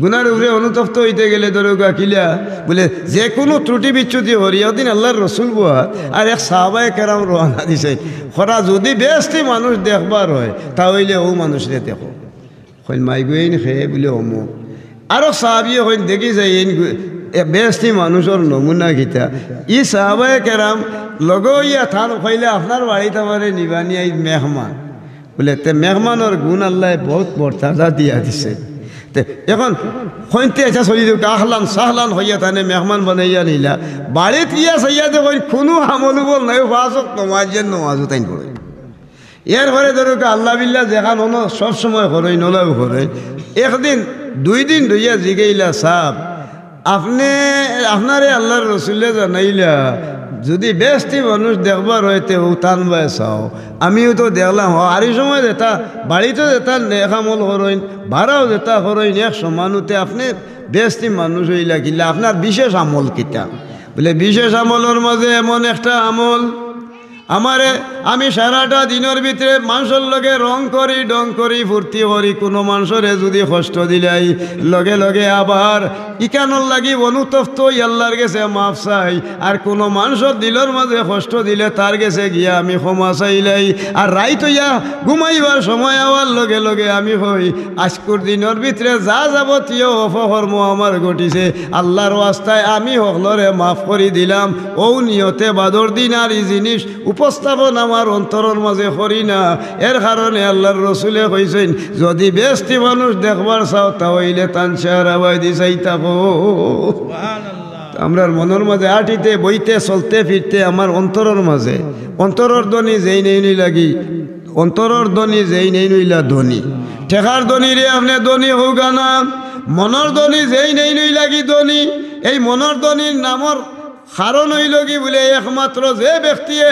গুনার উপরে অনুতপ্ত হইতে গেলে দরগা কিলা বলে যে কোনো ত্রুটি বিচ্যুতি হরিয়া দিন আল্লাহর রসুল বুয়া আর এক সাহাবায়ে কেরাম রওনা দিছে খরা যদি বেশি মানুষ দেখবার হয় তাহলে ও মানুষরে দেখো কইন মাই গইন খেয়ে বলে অমুক আরো সাহাবিয়ে কইন দেখি যাই বেশি মানুষের নমুনা গীতা ই সাহাবায়ে কেরাম লগইয়া থান কইলে আপনার বাড়িতে আমারে নিবানি আই মেহমান বলে তে মেহমানের গুণ আল্লাহ বহুত মর্যাদা দিয়া দিছে এখন হইতে আচ্ছা চলি দিও আহলান সাহলান হইয়া তানে মেহমান বানাইয়া নিলা বাড়িত ইয়া চাইয়া দেখো কোনো আমল বল নাই ফাঁসক নমাজও তাই করে এর ঘরে ধরো আল্লাহ বিল্লাহ যেখান হনো সবসময় হরই নলাও হরই একদিন 2 দিন ধইয়া জিগাইলা সাহ আপনারে আল্লাহর রসুলে জানাইলা যদি বেশটি মানুষ দেখবার হইতে উতান বাই চাও আমিও তো দেখলাম আরই সময় যেটা বাড়িতে যেটা নেখামল করইন ভাড়াও যেটা করইন এক সমানুতে আপনি বেশটি মানুষ হইলা কিলা আপনার বিশেষ আমল কিতা বলে বিশেষ আমলের মাঝে এমন একটা আমল আমারে আমি সারাটা দিনের ভিতরে মানুষের লগে রং করি ডং করি ফুর্তি করি কোনো মানুষরে যদি কষ্ট দিলাই লগে লগে আবার ইকানোর লাগি অনুতপ্ত আল্লাহর গেছে মাফ চাই আর কোনো মানুষের দিলের মাঝে কষ্ট দিলে তার গেছে গিয়া আমি ক্ষমা চাইলাই আর রাইত হইয়া ঘুমাইবার সময় আওয়ার লগে লগে আমি হই আজকুর দিনের ভিতরে যা যাবতীয় অপকর্ম আমার ঘটিছে আল্লাহর ওয়াস্তায় আমি হকলরে মাফ করে দিলাম ও নিয়তে বাদর দিন আর এই জিনিস উপস্থাপন আমার অন্তরের মাঝে করি না এর কারণে আল্লাহর রসুলে কইছেন যদি বেশটি মানুষ দেখবার চাও তাহলে তান চেহারা বাইদি চাই থাকো আমরার মনের মাঝে আটিতে বইতে চলতে ফিরতে আমার অন্তরের মাঝে অন্তরের ধ্বনি যেই নেই লাগি অন্তরের ধ্বনি যেই নেই নইলা ধ্বনি ঠেকার ধ্বনি রে আপনি ধ্বনি হোগা না মনের ধ্বনি যেই নেই নই লাগি ধ্বনি এই মনের ধ্বনির নামর কারণ হইল কি বলে একমাত্র যে ব্যক্তিয়ে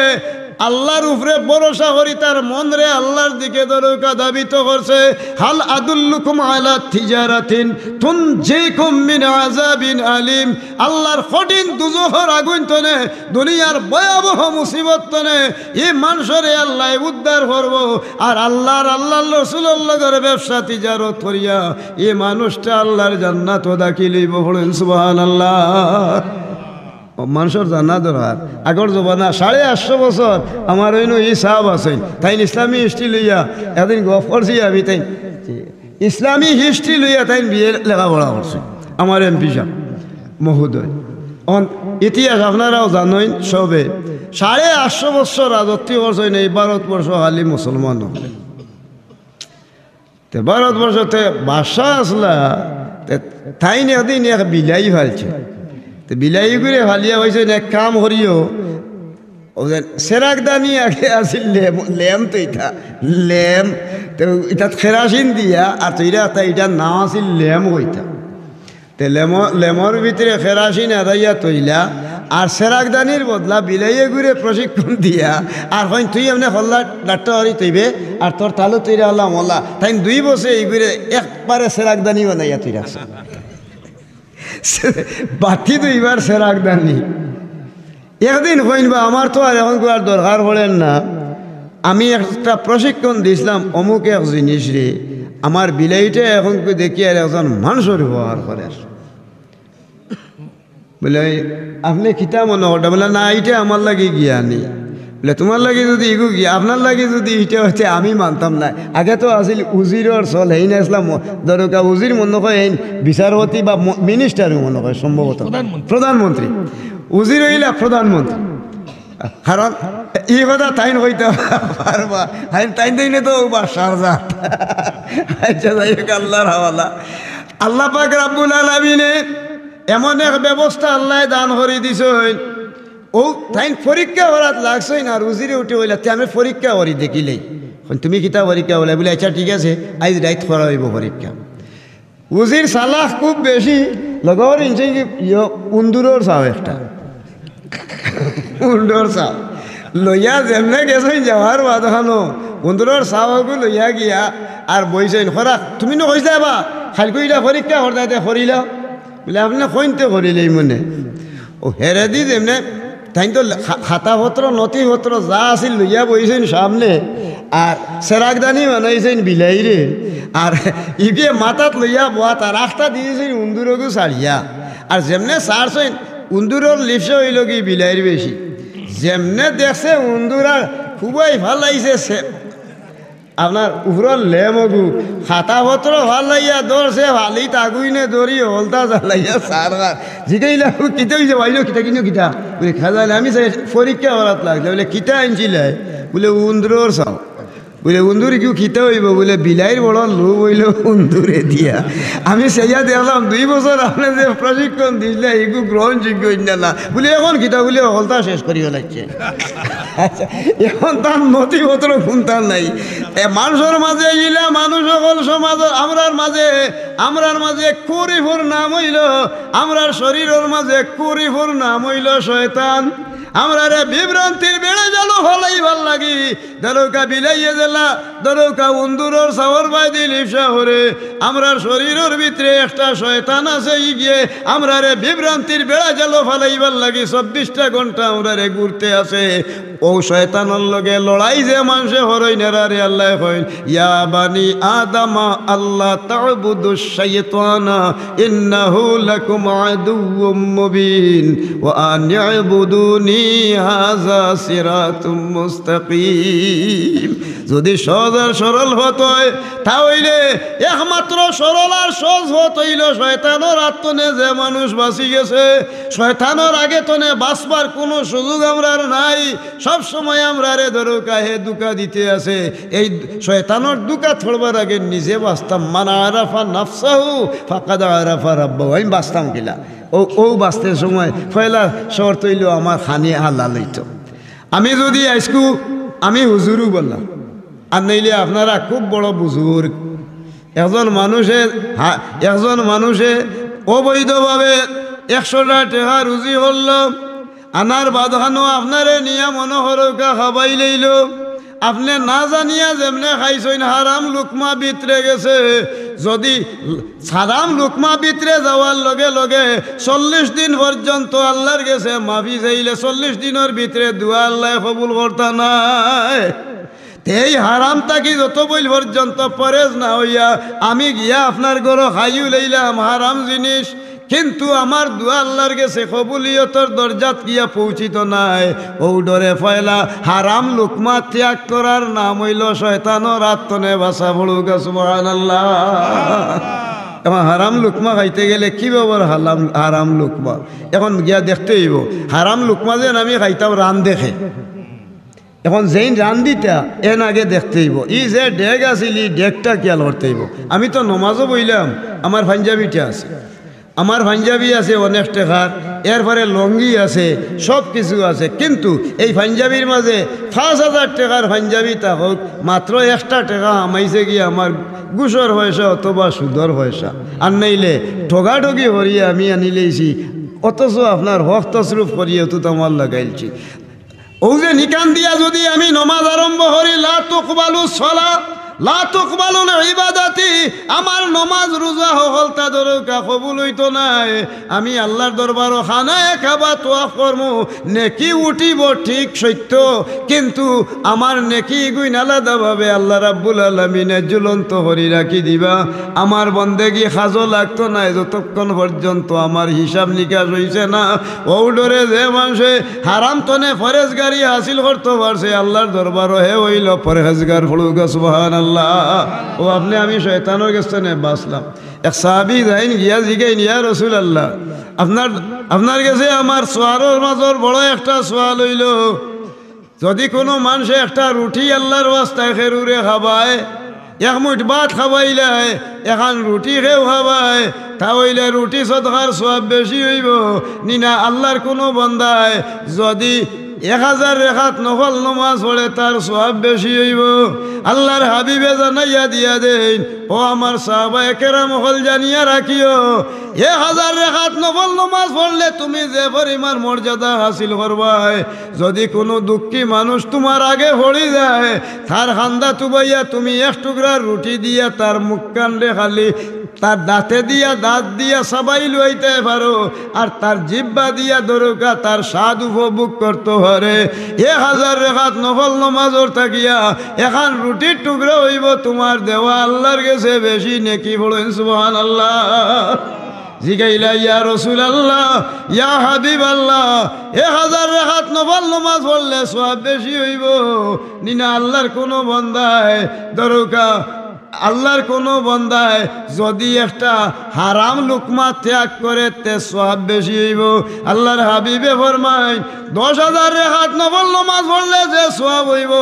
আল্লাহর উপরে ভরসা করি তার মন রে আল্লাহর দিকে দরকা দাবিত করছে হাল আদুল্লুকুম আলা তিজারাতিন তুনজিকুম মিন আযাবিন আলিম আল্লাহর কঠিন দুজখের আগুন তনে দুনিয়ার ভয়াবহ মুসিবত তনে এই মানুষরে আল্লাহ উদ্ধার করব আর আল্লাহর রাসূলের লগের ব্যবসা তিজারত করিয়া এই মানুষটা আল্লাহর জান্নাত দাখিল হইব বলেন সুবহানাল্লাহ মানুষের জানা দরকার আগর জবানা 850 বছর আমার ওইনো ই সাহাব আছেন তাই ইসলামী হিস্ট্রি লইয়া একদিন গপ করছি আমি তাই ইসলামী হিস্ট্রি লইয়া তাই বিয়ে লেখাপড়া করছি আমার এমপি সাহেব মহোদয় ইতিহাস আপনারাও জানেন সবে 850 বছর রাজত্ব করছেন এই ভারতবর্ষ খালি মুসলমান তে ভারতবর্ষতে বাদশাহ আসলা তাই একদিন এক বিলাই ফেলছে তো বিলাই করে ফালিয়া হয়েছে এক কাম করিও সেরাকদানি আগে আসিল লেম তো এটা লেম তো এটা খেরাসিন দিয়া আর তো এটা নাম আসিল লেম হইতা তো লেমর ভিতরে খেরাসিন আদাইয়া তৈলা আর সেরাকদানির বদলা বিলাইয়ে ঘুরে প্রশিক্ষণ দিয়া আর হয় তুই এমনি হল্লা ডাক্তার হরি তৈবে আর তোর তালু তৈরা হল্লা মল্লা তাই 2 বছর এই ঘুরে একবারে সেরাকদানি বানাইয়া তুই রাখছে বাতি তো এবার সেরাকদানি একদিন কইনবা আমার তো আর এখন আর দরকার পড়েন না আমি একটা প্রশিক্ষণ দিয়েছিলাম অমুক এক জিনিস রে আমার বিলাইটা এখন দেখি আর একজন মানুষের ব্যবহার করে বলে আপনি কিতা মনে করতে বলে না এইটা আমার লাগে গিয়া নেই বলে তোমার লাগে যদি ইগু গিয়া আপনার লাগে যদি এইটা হচ্ছে আমি মানতাম না আগে তো আসিল উজিরর চল হেই না আসলাম দরকা উজির মনে হয় এই বিচারপতি বা মিনিস্টারও মনে হয় সম্ভবত প্রধানমন্ত্রী উজির হইলা প্রধানমন্ত্রী কারণ এই কথা তাইন হইতে পারবা তাইন তাইনে তো শারজা আচ্ছা যাই হোক আল্লাহর হাওয়ালা আল্লাহ পাক রাব্বুল আলামিনে এমন এক ব্যবস্থা আল্লাহ দান করে দিছেন ও তাই পরীক্ষা করাত লাগছে না রুজিরে উঠে হইলা আমি পরীক্ষা করি দেখিলেই তুমি কিতা পরীক্ষা বলে বলে আচ্ছা ঠিক আছে আজ রাইত করা হইব পরীক্ষা উজির সালাহ খুব বেশি লগর ইঞ্চে উন্দুরর চাও একটা উন্দুর চাও লইয়া যেমনে গেছেন যাওয়ার বাদখানো উন্দুরর চাওয়াগু লইয়া গিয়া আর বইছেন খরা তুমি নো কইস যাবা খালকুইটা পরীক্ষা করতে করিলা বলে আপনি কইতে করিলেই মনে ও হেরে দি যেমনে তাই তো খাতাপত্র নথিপত্র যা আছিল লইয়া বইছেন সামনে আর সেরাকদানি বানাইছেন বিলাইরে আর ইবিয়ে মাথাত লইয়া বয়া তার রাস্তা দিয়েছেন উন্দুরগু ছাড়িয়া আর যেমনে ছাড়ছেন উন্দুরর লিপস হইল কি বিলাইর বেশি যেমনে দেখছে উন্দুর আর খুবই ভাল লাগছে আপনার উপর লেমগু খাতাপত্র ভাল লাইয়া দৌড়ছে ভালি তাগুইনে দৌড়ি হলতা চালাইয়া সারগার জিগাইলা কিতা হয়েছে ভাইল কিতা কিনো কিতা বলে খাজাইলে আমি পরীক্ষা করাত লাগছে বলে কিতা আনছিলে বলে উন্দুরর চাও বলে উন্দুর কেউ খিতে হইব বলে বিলাইর বড় লোভ হইল উন্দুরে দিয়া আমি সেয়া দেখলাম 2 বছর আপনি যে প্রশিক্ষণ দিলে এগু গ্রহণযোগ্য না বলে এখন খিতা বলে হলতা শেষ করিও লাগছে আচ্ছা এখন তার নথিপত্র খুনতার নাই মানুষের মাঝে ইলা মানুষ সকল সমাজ আমরার মাঝে কুরিফুর নাম হইল আমরার শরীরের মাঝে কুরিফুর নাম হইল শয়তান আমরা রে বিভ্রান্তির বেড়ে গেল হলাই ভাল লাগি দরৌকা বিলাইয়ে দিলা দরৌকা উন্দুরর সাওয়ার বাইদি লিপসা হরে আমরা শরীরের ভিতরে একটা শয়তান আছে গিয়ে আমরা রে বিভ্রান্তির বেড়া গেল ফালাই ভাল লাগি 24টা ঘন্টা আমরা রে ঘুরতে আছে ও শয়তানের লগে লড়াই যে মানুষে হরই নেরা রে আল্লাহ কইন ইয়া বানি আদমা আল্লাহ তা'বুদুশ শাইতানা ইন্নাহু লাকুম আদুউম মুবিন ওয়া আন ইয়াবুদুনি হাযা সিরাতুম মুস্তাকিম যদি সহজ আর সরল হতো তাহলে একমাত্র সরল আর সহজ হত হইল শয়তানের আত্মনে যে মানুষ বাঁচি গেছে শয়তানের আগে তনে বাঁচবার কোনো সুযোগ আমরা নাই সব সময় আমরা রে দরকার হে দুকা দিতে আছে এই শয়তানের দুকা থড়বার আগে নিজে বাঁচতাম মানা আরাফা নাফসাহু ফাকাদ আরাফা রাব্বাহু আমি বাঁচতাম কিলা ও বাঁচতে সময় পয়লা শর্ত হইল আমার খানি হালাল হইত আমি যদি আজকু আমি হুজুরু বললাম আর নইলে আপনারা খুব বড় বুজুর্গ একজন মানুষে অবৈধভাবে 100টা টাকা রুজি হল আনার বাদখানো আপনারে নিয়া মনোহরকা খাবাই লইল আপনি না জানিয়া যেমনে খাইছেন হারাম লুকমা ভিতরে গেছে যদি হারাম লুকমা ভিতরে যাওয়ার লগে লগে 40 দিন পর্যন্ত আল্লাহর গেছে মাফি চাইলে 40 দিনের ভিতরে দুয়া আল্লাহ কবুল করতা নাই এই হারাম তাকি যত বইল পর্যন্ত পরেজ না হইয়া আমি গিয়া আপনার গরো খাইও লইলাম হারাম জিনিস কিন্তু আমার দুয়া আল্লাহর গেছে কবুলিয়তর দরজাত গিয়া পৌঁছিত নাই ও ডরে ফয়লা হারাম লুকমা ত্যাগ করার নাম হইল শয়তানের আত্মনে বাসা পড়ুকা সুবহানাল্লাহ এখন হারাম লুকমা খাইতে গেলে কি ব্যাপার হারাম লুকমা এখন গিয়া দেখতে হইব হারাম লুকমা যেন আমি খাইতাম রান দেখে এখন যেই রান্দিটা এন আগে দেখতে হইব ই যে ডেগ আছিল ই ডেগটা খেয়াল করতে হইব আমি তো নমাজও বইলাম আমার পাঞ্জাবিটা আছে আমার পাঞ্জাবি আছে অনেক টাকার এরপরে লঙ্গি আছে সব কিছু আছে কিন্তু এই পাঞ্জাবির মাঝে 5000 টাকার পাঞ্জাবি তা হোক মাত্র 1টা টাকা আমাইছে গিয়ে আমার ঘুষর পয়সা অথবা সুদর পয়সা আর নাইলে ঠগাঠগি হরিয়ে আমি আনিলেইছি অথচ আপনার হক তসরুফ করিয়ে তো আমার লাগাইছি ও যে নিকান দিয়া যদি আমি নমাজ আরম্ভ করি লা তুকবালু সালাহ লা তুকবালুল ইবাদাতি আমার নমাজ রোজা হল তা দরকা কবুল হইতো নাই আমি আল্লাহর দরবারও খানায় খাবা তোয়াফ করমু নেকি উঠিব ঠিক সত্য কিন্তু আমার নেকি গুণ আলাদাভাবে আল্লাহ রাব্বুল আলামিনে ঝুলন্ত হরি রাখি দিবা আমার বন্দেগি খাজো লাগতো না যতক্ষণ পর্যন্ত আমার হিসাব নিকাশ হইছে না ও ডরে যে মানুষে হারাম তনে ফরেজগারি হাসিল করতে পারছে আল্লাহর দরবারও হে হইল পরহেজগার ফলুকা সুবহানাল্লাহ ও আপনি আমি শয়তানের কাছে বাঁচলাম এক সাহাবী যাইন গিয়া জিগাইন ইয়া রাসূলুল্লাহ আপনার কাছে আমার সোয়ালের মাজর বড় একটা সোয়াল হইল যদি কোনো মানুষে একটা রুটি আল্লাহর ওয়াস্তায় খেরুরে খাবায় এক মুঠ ভাত খাবাইলে এখন রুটি খেয়েও খাবায় তাহলে রুটি সদকার সোয়াব বেশি হইব নিনা আল্লাহর কোনো বন্দায় যদি 1000 রেখাত নফল নমাজ পড়ে তার সওয়াব বেশি হইব আল্লাহর হাবিবে জানাইয়া দিয়া দেন ও আমার সাহাবায়ে কেরাম হল জানিয়া রাখিও 1000 রেখাত নফল নমাজ পড়লে তুমি যে পরিমাণ মর্যাদা হাসিল করবাই যদি কোনো দুঃখী মানুষ তোমার আগে পড়ে যায় তার খান্দা তুবাইয়া তুমি এক টুকরা রুটি দিয়া তার মুখ কাণ্ডে খালি তার দাঁতে দিয়া দাঁত দিয়া সবাই লইতে পারো আর তার জিহ্বা দিয়া দরকা তার স্বাদ উপভোগ করতে পারে 1000 রেখাত নফল নমাজর থাকিয়া এখন রুটির টুকরা হইব তোমার দেওয়া আল্লাহর কাছে বেশি নেকি বলেন সুবহানাল্লাহ জিগাইলা ইয়া রাসূলুল্লাহ ইয়া হাবিবাল্লাহ 1000 রেখাত নফল নমাজ পড়লে সওয়াব বেশি হইব নিনা আল্লাহর কোনো বান্দায় দরকা আল্লাহর কোনো বান্দায় যদি একটা হারাম লুকমা ত্যাগ করে তে সওয়াব বেশি হইব আল্লাহর হাবিবে ফরমায় 10,000 রেখাত নফল নামাজ পড়লে যে সওয়াব হইব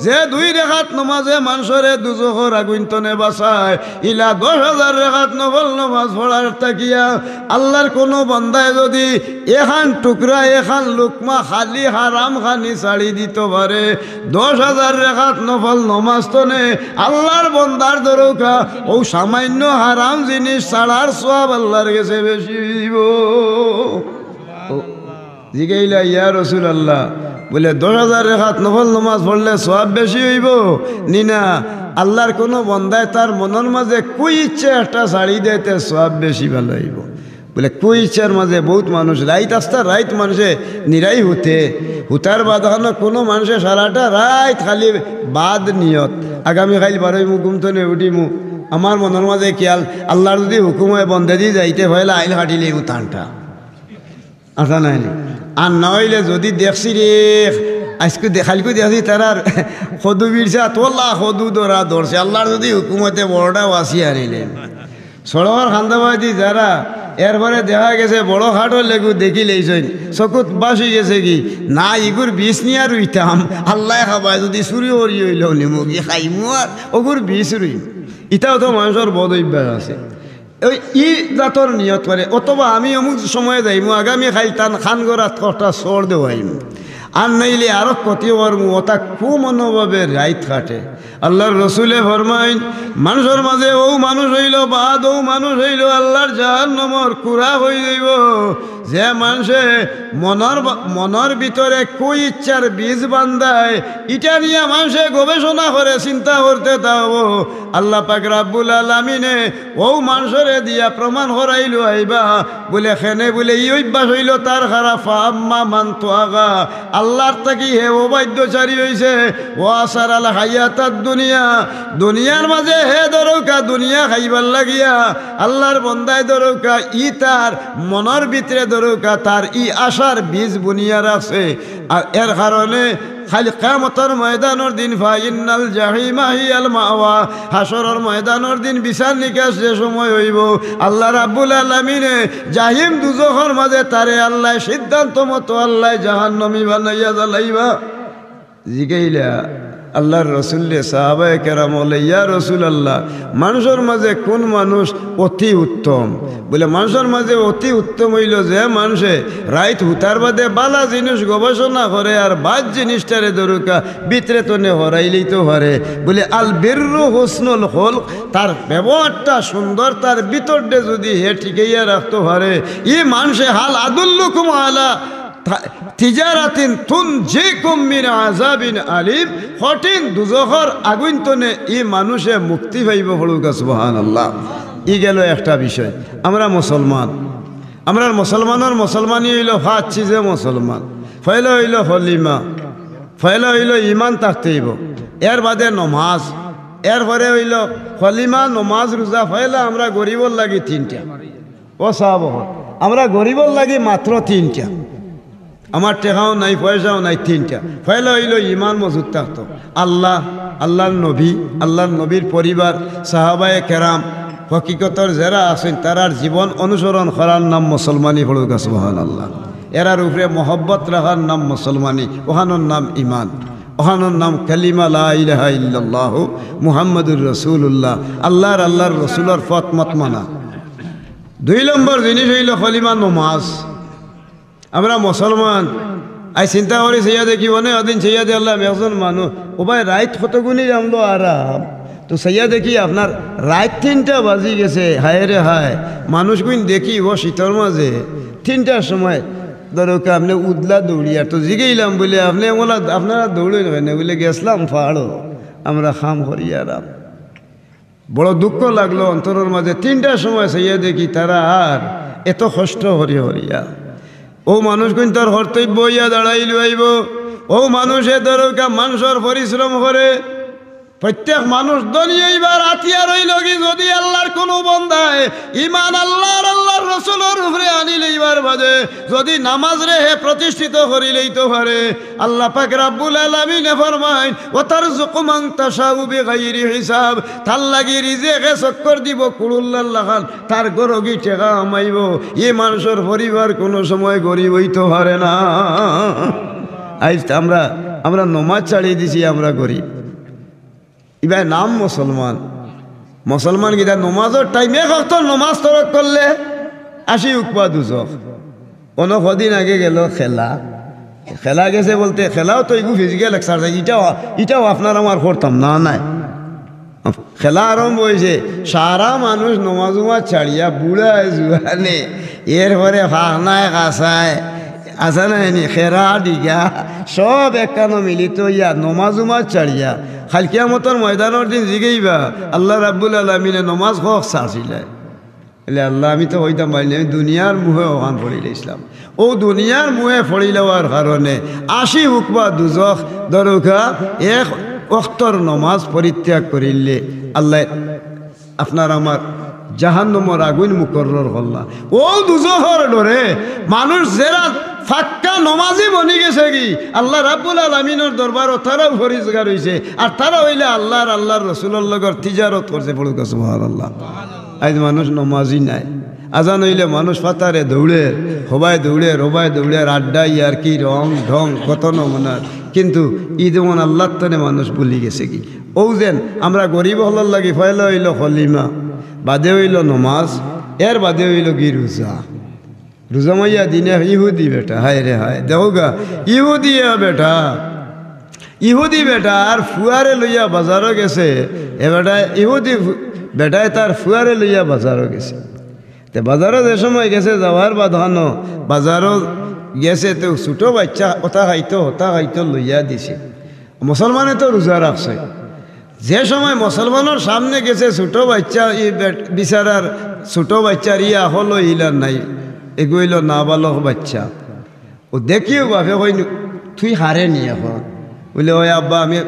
যে 2 রেখাত নামাজে মানুষরে দুজখর আগুন তনে বাঁচায় ইলা 10,000 রেখাত নফল নামাজ পড়ার তাকিয়া আল্লাহর কোনো বান্দায় যদি এখান টুকরা এখান লুকমা খালি হারাম খানি ছাড়ি দিতে পারে 10,000 রেখাত নফল নামাজ তনে আল্লাহর বান্দার দরকা ও সামান্য হারাম জিনিস ছাড়ার সওয়াব আল্লাহর কাছে বেশি দিব জিগাইলা ইয়া রসুল আল্লাহ, বলে 10,000 রাকাত নফল নামাজ পড়লে সওয়াব বেশি হইব নি না আল্লাহর কোনো বন্দায় তার মনের মাঝে কুই ইচ্ছে একটা শাড়ি দেতে সওয়াব বেশি ভালো হইব। বলে কুই ইচ্ছার মাঝে বহুত মানুষ রাইত আস্তা রাইত মানুষে নিরাই হুতার বাদানো কোনো মানুষে সারাটা রাইত খালি বাদ নিয়ত আগামী খাইল বারোই মু ঘুমতো নে উঠিমু আমার মনের মাঝে খেয়াল আল্লাহর যদি হুকুম হয় বন্ধে দিয়ে যাইতে হইলে আইল কাটিলে টানটা আসা নাই আর নইলে যদি দেখছি রে আজকে দেখালকু দেখছি তারার সদু বিরসা তোলা সদু দরা ধরছে আল্লাহর যদি হুকুমতে বড়টা ওয়াসি আনিলেন সড়কের খান্দাবাদি যারা এরপরে দেখা গেছে বড় খাটো লেগু দেখি লেইছেন চকুত বাসি গেছে কি না ইগুর বিষ নিয়ে আর রুইতাম আল্লাহ খাবায় যদি চুরি করি হইল নিমুগি খাইমু আর ওগুর বিষ রুইম ইটাও তো মানুষের বদ অভ্যাস আছে। ওই ই জাতর নিয়ত করে অথবা আমি অমুক সময়ে যাইমু আগামী খাই টান খান গড়াত কটা সর দেওয়াইম আর নইলে আরো ক্ষতি করমু ওটা খুব মনোভাবে রাইত কাটে। আল্লাহর রসুলে ফরমাইন মানুষের মাঝে ও মানুষ হইল বাদ ও মানুষ হইল আল্লাহর জাহান্নামের কুড়া হয়ে যাইব যে মানুষে মনের ভিতরে কই ইচ্ছার বীজ বান্ধায় ইটা নিয়ে মানুষে গবেষণা করে চিন্তা করতে দাও আল্লাহ পাক রাব্বুল আলামিনে ও মানুষের দিয়া প্রমাণ করাইল আইবা বলে খেনে বলে ই অভ্যাস হইল তার খারাপ আম্মা মান তোয়াগা আল্লাহর তাকি হে ও বাদ্যচারী হইছে ও আসার আল হায়াতাত দুনিয়ার মাঝে হে দরৌকা দুনিয়া খাইবার লাগিয়া আল্লাহর বন্দায় দরৌকা ই তার মনের ভিতরে দরৌকা তার ই আশার বীজ বুনিয়া রাখছে আর এর কারণে খালি কিয়ামতের ময়দানের দিন ফাইনাল জাহিমা হিয়াল মাওয়া হাসরের ময়দানের দিন বিচার নিকাশ যে সময় হইব আল্লাহ রাব্বুল আলামিনে জাহিম দুজখের মাঝে তারে আল্লাহ সিদ্ধান্ত মতো আল্লাহ জাহান্নামী বানাইয়া জ্বালাইবা। জিগাইলা আল্লাহর রসুল্লে সাহাবায়ে কেরাম বলে ইয়া রসুল আল্লাহ মানুষের মাঝে কোন মানুষ অতি উত্তম বলে মানুষের মাঝে অতি উত্তম হইল যে মানুষে রাইত হুতার বাদে বালা জিনিস গবেষণা করে আর বাদ জিনিসটারে দরুকা ভিতরে তনে হরাইলেই তো হরে বলে আল বিররু হুসনুল হল তার ব্যবহারটা সুন্দর তার ভিতরটা যদি হে ঠিকাইয়া রাখতে পারে ই মানুষে হাল আদুল্লুকুম আলা তিজারাতিন তুনজিকুম মিন আযাবিন আলিম কঠিন দুজখর আগুন তনে ই মানুষে মুক্তি পাইব পড়ুক সুবহানাল্লাহ। ই গেল একটা বিষয়। আমরা মুসলমান আমরা মুসলমানের মুসলমানই হইল ফাঁচ চিজে মুসলমান ফয়লা হইল হলিমা ফয়লা হইল ইমান থাকতেইব এর বাদে নমাজ এরপরে হইল হলিমা নমাজ রোজা ফয়লা আমরা গরিবর লাগি 3টা ও সাহাব আমরা গরিবর লাগি মাত্র 3টা আমার টেকাও নাই পয়সাও নাই 3টা ফয়লা হইল ইমান মজুদ থাকতো আল্লাহর নবী আল্লাহর নবীর পরিবার সাহাবায়ে কেরাম হকিকতর যারা আছেন তারার জীবন অনুসরণ করার নাম মুসলমানি হলুক সুবহানাল্লাহ। এরার উপরে মহব্বত রাখার নাম মুসলমানি ওখানোর নাম ইমান ওখানোর নাম কালিমা লা ইলাহা ইল্লাল্লাহ মুহাম্মাদুর রাসূলুল্লাহ আল্লাহর রসুলের পথ মত মানা। 2 নম্বর জিনিস হইল কলিমা নমাজ। আমরা মুসলমান আই চিন্তা করি সেইয়া দেখি মানে ওদিন সেইয়া দে আল্লাহ একজন মানুষ ও ভাই রাইত কতগুনি জানলো আরাম তো সেইয়া দেখি আপনার রাত 3টা বাজি গেছে হায় রে হায় মানুষ গুণ দেখি ও শীতর মাঝে 3টার সময় ধরোকে আপনি উদলা দৌড়িয়া তো জিগেইলাম বলে আপনি আপনারা দৌড়েন হয় না বলে গেছিলাম পাহাড়ো আমরা খাম করি আরাম। বড় দুঃখ লাগলো অন্তরের মাঝে 3টার সময় সেইয়া দেখি তারা আর এত কষ্ট হরিয়া ও মানুষ কোন তার কর্তব্য হইয়া দাঁড়াইল আইব ও মানুষে দরকার মানুষের পরিশ্রম করে প্রত্যেক মানুষ দুনিয়াইবার আতিয়ার হইল কি যদি আল্লাহর কোনো বন্দায় ইমান আল্লাহর রসুলের উপরে আনিলেইবার বাদে যদি নামাজ রে হে প্রতিষ্ঠিত করিলেই তো পারে আল্লাহ পাক রাব্বুল আলামিন ফরমায় ও তারযুকু মান তাশাউ বিগাইরি হিসাব তার লাগি রিজিকে চক্কর দিব কুলুল্লাহ খান তার গরগি টেকা আমাইব এই মানুষের পরিবার কোনো সময় গরিব হইতে পারে না। আজ আমরা নমাজ ছাড়িয়ে দিছি আমরা গরিব ইবাই নাম মুসলমান গীতা নমাজের টাইমে কত নমাজ তরক করলে 80 উকবা দুজক অনেক কদিন আগে গেল খেলা গেছে বলতে খেলাও তো এগু ফিজিক্যাল এক্সারসাইজ এটাও আপনার আমার করতাম না নাই খেলা আরম্ভ হয়েছে সারা মানুষ নমাজ ছাড়িয়া বুড়ায় জুয়ানে এরপরে ফাঁকনায় কাঁচায় আসা নাইনি খেরা ডিগা সব একানো মিলিত ইয়া নমাজ উমাজ ছাড়িয়া খালকিয়া মতন ময়দানের দিন জিগেইবা আল্লাহ রাব্বুল আলামিনে নমাজ হক চাচিলাই এলে আল্লাহ আমি তো হইতাম পারিনি আমি দুনিয়ার মুহে ওখান পড়িলে ইসলাম ও দুনিয়ার মুহে পড়ি লওয়ার কারণে 80 হুকবা দুজখ দরুকা এক ওয়াক্তর নমাজ পরিত্যাগ করিলে আল্লাহ আপনার আমার জাহান্নামের আগুন মুকরর করলা ও দুজখর ডরে মানুষ যারা ফাক্কা নমাজি বনি গেছে কি আল্লাহ রাব্বুল আলামিনের দরবার তারাও ফরিজগার হইছে আর তারা হইলে আল্লাহর রাসূলের লগর তিজারত করছে পড়ুক সুবহানাল্লাহ আজ মানুষ নমাজি নাই আজান হইলে মানুষ ফাতারে দৌড়ে হবায় দৌড়ে রবায় দৌড়ে আড্ডা ইয়ার কি রং ঢং কত নমুনার কিন্তু ঈদ মন আল্লাহ তনে মানুষ ভুলি গেছে কি ও যেন আমরা গরিব হলার লাগি ফয়লা হইল হলিমা বাদে হইল নমাজ এর বাদে হইল কি রোজা মাইয়া দিনে ইহুদি বেটা হায় রে হায় দেখো গা ইহুদি বেটা আর ফুয়ারে লইয়া বাজারও গেছে এ বেটা ইহুদি বেটায় তার ফুয়ারে লইয়া বাজারও গেছে তে বাজারও যে সময় গেছে যাওয়ার বাধানো বাজারও গেছে তো ছোটো বাচ্চা ওটা খাইতো লইয়া দিছে মুসলমানে তো রোজা রাখছে যে সময় মুসলমানের সামনে গেছে ছোটো বাচ্চা বিচারার ছোটো বাচ্চার ইয়া হলো ইলার নাই এগুইল নাবালক বাচ্চা ও দেখিও বাপে কই তুই হারে নি এখন বলে ওই আব্বা আমি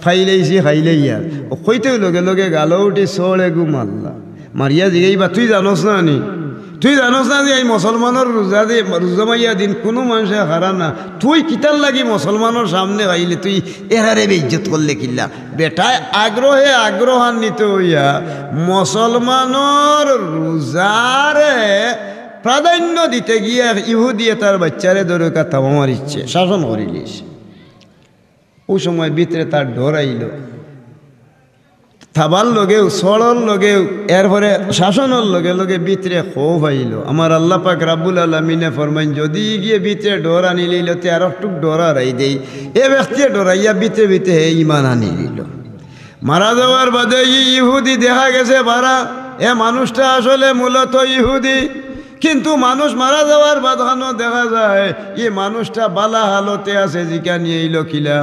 খাইলেইছি খাইলে ইয়ার ও কইতেও লগে গালো উঠি চড়ে গু মারলা মারিয়া জিগাইবা তুই জানোস না নি তুই জানোস না যে এই মুসলমানের রোজা মাইয়া দিন কোনো মানুষে হারা না তুই কিতার লাগি মুসলমানের সামনে আইলে তুই এরারে বেইজ্জত করলে কিল্লা বেটায় আগ্রহান্বিত হইয়া মুসলমানের রোজারে প্রাধান্য দিতে গিয়ে ইহুদিয়ে তার বাচ্চারে দরকার তামা মারিচ্ছে শাসন করিলিস ওই সময় ভিতরে তার ডর আইল থাবার লগেও সড়র লগেও এরপরে শাসনের লগে ভিতরে খৌফ আইল আমার আল্লাহ পাক রাব্বুল আলামিনে ফরমাইন যদি গিয়ে ভিতরে ডর আনি লইল তে আর একটুক ডর আই দেই এ ব্যক্তি ডরাইয়া ভিতরে হে ইমান আনি দিল মারা যাওয়ার বাদে ইহুদি দেখা গেছে ভাড়া এ মানুষটা আসলে মূলত ইহুদি কিন্তু মানুষ মারা যাওয়ার বাধানো দেখা যায় এই মানুষটা বালা হালতে আছে জিকা নিয়ে এলো কিলা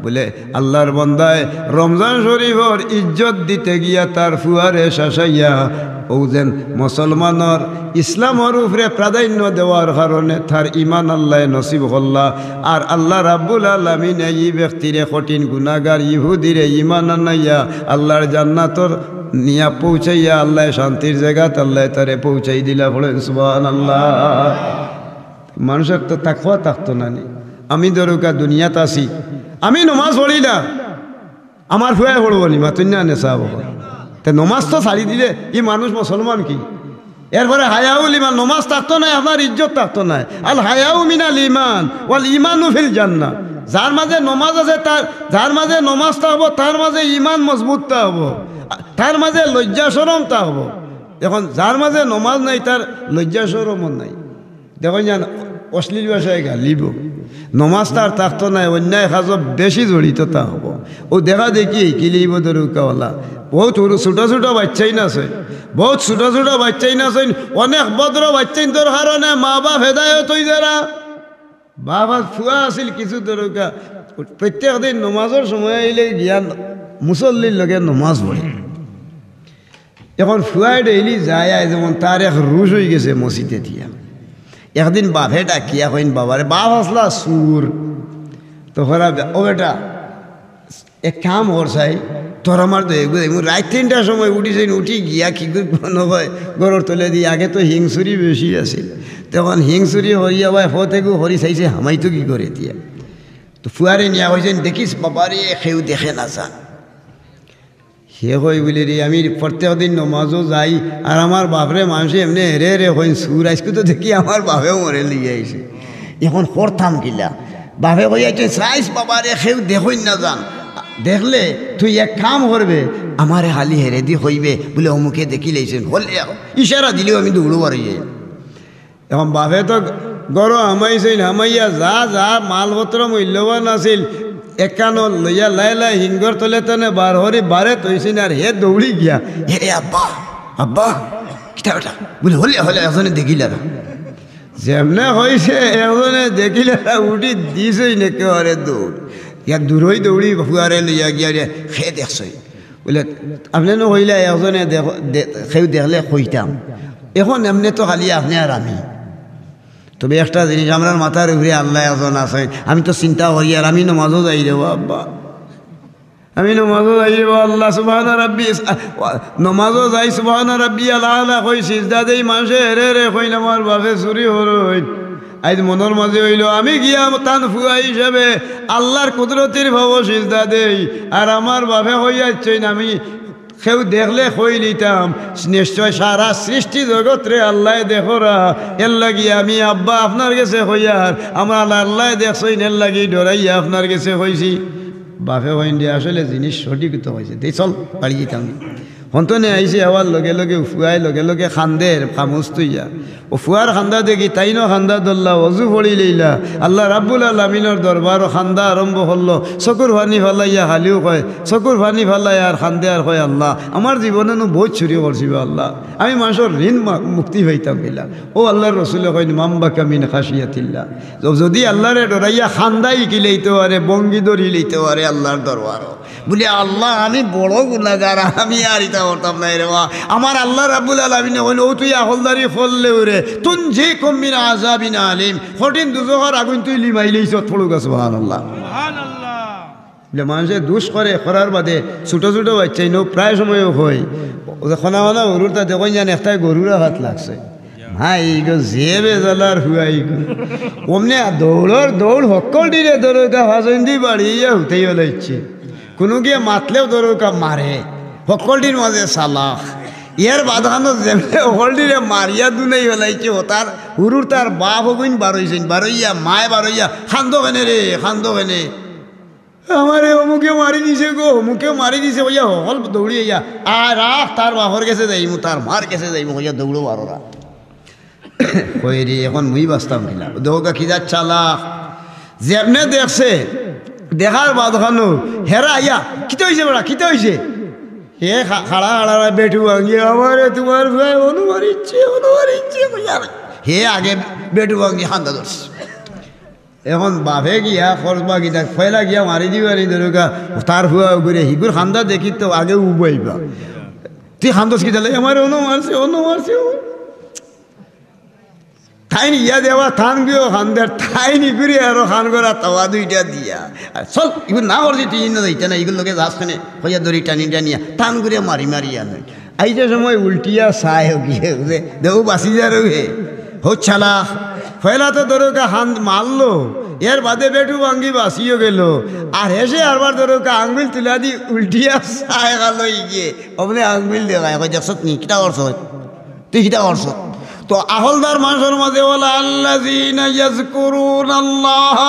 বলে আল্লাহর বন্দায় রমজান শরীফর ইজ্জত দিতে গিয়া তার ফুয়ারে শাসাইয়া ও যেন মুসলমানের ইসলামের উপরে প্রাধান্য দেওয়ার কারণে তার ইমান আল্লাহ নসিব হল্লা আর আল্লাহ রাব্বুল আলামিন এই ব্যক্তিরে কঠিন গুনাহগার ইহুদিরে ইমান আনাইয়া আল্লাহর জান্নাতর নিয়া পৌঁছাইয়া আল্লাহ শান্তির জায়গাতে আল্লাহ তারে পৌঁছাই দিলা বলেন সুবহানাল্লাহ মানুষের তো তাকওয়া থাকতো না আমি দরুকা দুনিয়াতে আসি আমি নমাজ পড়ি না আমার ফুয়ায় পড়ব নি মাতুন্যা নেশা হব তে নমাজ তো ছাড়ি দিলে ই মানুষ মুসলমান কি এরপরে হায়াউল ইমান নমাজ থাকতো না আপনার ইজ্জত থাকতো না আল হায়াউ মিনাল ইমান ওয়াল ইমানু ফিল জান্নাহ যার মাঝে নমাজ আছে যার মাঝে নমাজ থাকবো তার মাঝে ইমান মজবুত হবো তার মাঝে লজ্জা সরম তা হবো এখন যার মাঝে নমাজ নাই তার লজ্জা সরমও নাই দেখুন জান অশ্লীল ভাষায় গালিব নমাজ তার থাকতো নাই অন্যায় কাজ বেশি জড়িত তা হবো ও দেখা দেখি কি লিব দরুকাওয়ালা বহুত ছোট বাচ্চাই নাছে বহুত ছোট বাচ্চাই নাছে অনেক ভদ্র বাচ্চাই তোর কারণে মা বাপ হেদায়ত হই যারা বাবা ফুয়া আছিল কিছু দরকার প্রত্যেক দিন নমাজের সময় আইলে জ্ঞান মুসল্লির লগে নমাজ পড়ে এখন ফুয়াই ডেইলি যায় যেমন তার এক রুশ হয়ে গেছে মসজিদে দিয়া একদিন বাপে ডাকিয়া কইন বাবারে বাপ আসলা সুর তো হরা ও বেটা এক কাম করছাই তোর আমার তো রাত 3টার সময় উঠি গিয়া কি নয় গরর তলে দিয়ে আগে তো হিংসুরি বেশি আছিল তখন হিংসুরি হরিয়া ভাই ফতেগু হরি চাইছে হামাই তো কি করে দিয়া তো ফুয়ারে নিয়া হয়েছেন দেখিস বাবারে সেও দেখে না যান সে কই বলি রে আমি প্রত্যেক দিন নমাজও যাই আর আমার বাপরে মানুষে এমনি হেরে হইন সুর আজকে তো দেখি আমার বাপেও মরে লিয়ে আইছে এখন করতাম কিলা বাপে কই আইছে চাইস বাবারে সেও দেখইন না যান দেখলে তুই এক কাম করবে আমারে হালি হেরে দি হইবে বলে অমুকে দেখি লাইছেন হলে ইশারা দিলেও আমি দৌড়ো বাড়িয়ে এখন বাপে তো গরো হামাইছেন হামাইয়া যা মালপত্র মূল্যবান আছিল একানো লইয়া লাই হিঙ্গর তলে তনে বার হরি বারে তৈছেন আর হে দৌড়ি গিয়া হে আব্বা কিতা বেটা বলে হলে এজনে দেখিলা যেমনে হয়েছে একজনে দেখিলে উঠি দিছই না কেউরে দৌড় ইয়া দূরই দৌড়ি ফুয়ারে লইয়া গিয়া খেয়ে দেখছই বলে আপনি হইলে একজনে খেউ দেখলে কইতাম এখন এমনি তো খালি আপনি আর আমি তবে একটা জিনিস আমরা মাথার উপরে আল্লাহ একজন আছে আমি তো চিন্তা করি আর আমি নমাজও যাই রে আব্বা আমি নমাজও যাই রে আল্লাহ সুবহান রাব্বি নমাজও যাই সুবহান রাব্বি আলা কই সিজদা দেই মানুষে রে রে কই আমার বাপে চুরি হরই আজ মনের মাঝে হইল আমি গিয়া তান ফুয়া হিসাবে আল্লাহর কুদরতির ভাব সিজদা দেই আর আমার বাপে হইয়াচ্ছই না আমি কেউ দেখলে কই নিতাম নিশ্চয় সারা সৃষ্টি জগৎ রে আল্লাহ দেখোরা এর লাগি আমি আব্বা আপনার কাছে হইয়ার আমার আল্লাহ দেখছই এর লাগি ডরাইয়া আপনার কাছে হইছি বাপে হইন দিয়ে আসলে জিনিস সঠিক তো হয়েছে দেই চল বাড়ি যেতাম হন্তনে আইসে হওয়ার লগে লগে ফুয়াই লগে লগে খান্দের খামুস তুইয়া ও ফুয়ার খান্দা দেখি তাইনো খান্দা ধরলা অজু পড়ি লইলা আল্লাহ রাব্বুল আলামিনের দরবার খান্দা আরম্ভ করলো চকুর পানি ফালাইয়া হালিও কয় চকুর পানি ফালাই আর খান্দে আর কয় আল্লাহ আমার জীবনে বহুত চুরি করছি আল্লাহ আমি মানুষের ঋণ মুক্তি হইতাম পেলা ও আল্লাহর রসুলে কয় মাম্বা কামিন খাসিয়াতিল্লাহ যদি আল্লাহরে ডরাইয়া খান্দাই কি লইতে পারে বঙ্গি ধরি লইতে পারে আল্লাহর দরবারও বলি আল্লাহ আমি বড় গুনাহগার আমি আর ইতা করতাম না রে আমার আল্লাহ রাব্বুল আলামিন হইল ও তুই আহলদারি ফললে রে তুন যে কমিন আযাবিন আলিম কঠিন দুজখর আগুন তুই লিমাইলেইছ পড়ুক সুবহানাল্লাহ সুবহানাল্লাহ মানুষে দুষ করে করার বাদে ছোটো ছোটো বাচ্চাই নো প্রায় সময়ও হয় খনা খনা গরুর তা দেখুন জান একটা গরুর হাত লাগছে ভাই গো যে বেজালার হুয়াই গো অমনে দৌড় হকল দিলে দৌড়া ভাজন দি বাড়ি হুতেই হলে ইচ্ছে কোনো গিয়ে মাতলেও দৌড়া মারে হকলটির মাঝে সালাহ ইয়ার বাধানো যেমনি হকলটিরে মারিয়া দুনেই হলাইছে ও তার হুরুর তার বাপ হগুন বারইছেন বারইয়া মায় বারইয়া খান্দো কেনে রে খান্দো কেনে আমারে অমুকে মারি দিছে গো অমুকে মারি দিছে ওইয়া হল দৌড়ি ইয়া আর রাখ তার বাপর গেছে যাইমু তার মার গেছে যাইমু ওইয়া দৌড়ো আরোরা কই রে এখন মুই বাস্তাম কিনা দৌড়া খিদার চালা যেমনে দেখছে দেখার বাদ খানো হেরা ইয়া কিতে হয়েছে বেড়া কিতে হয়েছে হে খাড়া খাড়া বেটু ভাঙিয়ে আমারে তোমার ভাই অনুমার ইচ্ছে হে আগে বেটু ভাঙিয়ে খান্দা ধরছে এখন বাপে গিয়া খরচবা গিয়া ফয়লা গিয়া মারি দিবারি ধরুকা তার হুয়া ঘুরে হিগুর খান্দা দেখি তো আগে উবাইবা তুই খান্দস কি তাহলে আমার অনু মারছে ঠাইনি ইয়া দেওয়া থান গিয়েও খান্দার ঠাইনি ঘুরে আরো খান করা তাওয়া দুইটা দিয়া আর চল এগুলো না করছি তুই না দিতে না এগুলোকে যাসখানে হইয়া দড়ি টানি টানিয়া টান ঘুরে মারি আনে আইতে সময় উল্টিয়া চাই গিয়ে দেউ বাঁচি যা রে হচ্ছালা ফয়লা তো ধরোকা হান মারলো এর বাদে বেটু ভাঙ্গি বাঁচিও গেল আর হেসে আরবার ধরোকা আঙ্গুল তুলা দি উল্টিয়া চাই গেল গিয়ে অমনি আঙ্গুল দেখায় দেখছ নি কিটা করছ তুই কিটা করছ তো আহলদার মানুষের মাঝে বলা আল্লাযীনা ইয়াযকুরুনাল্লাহ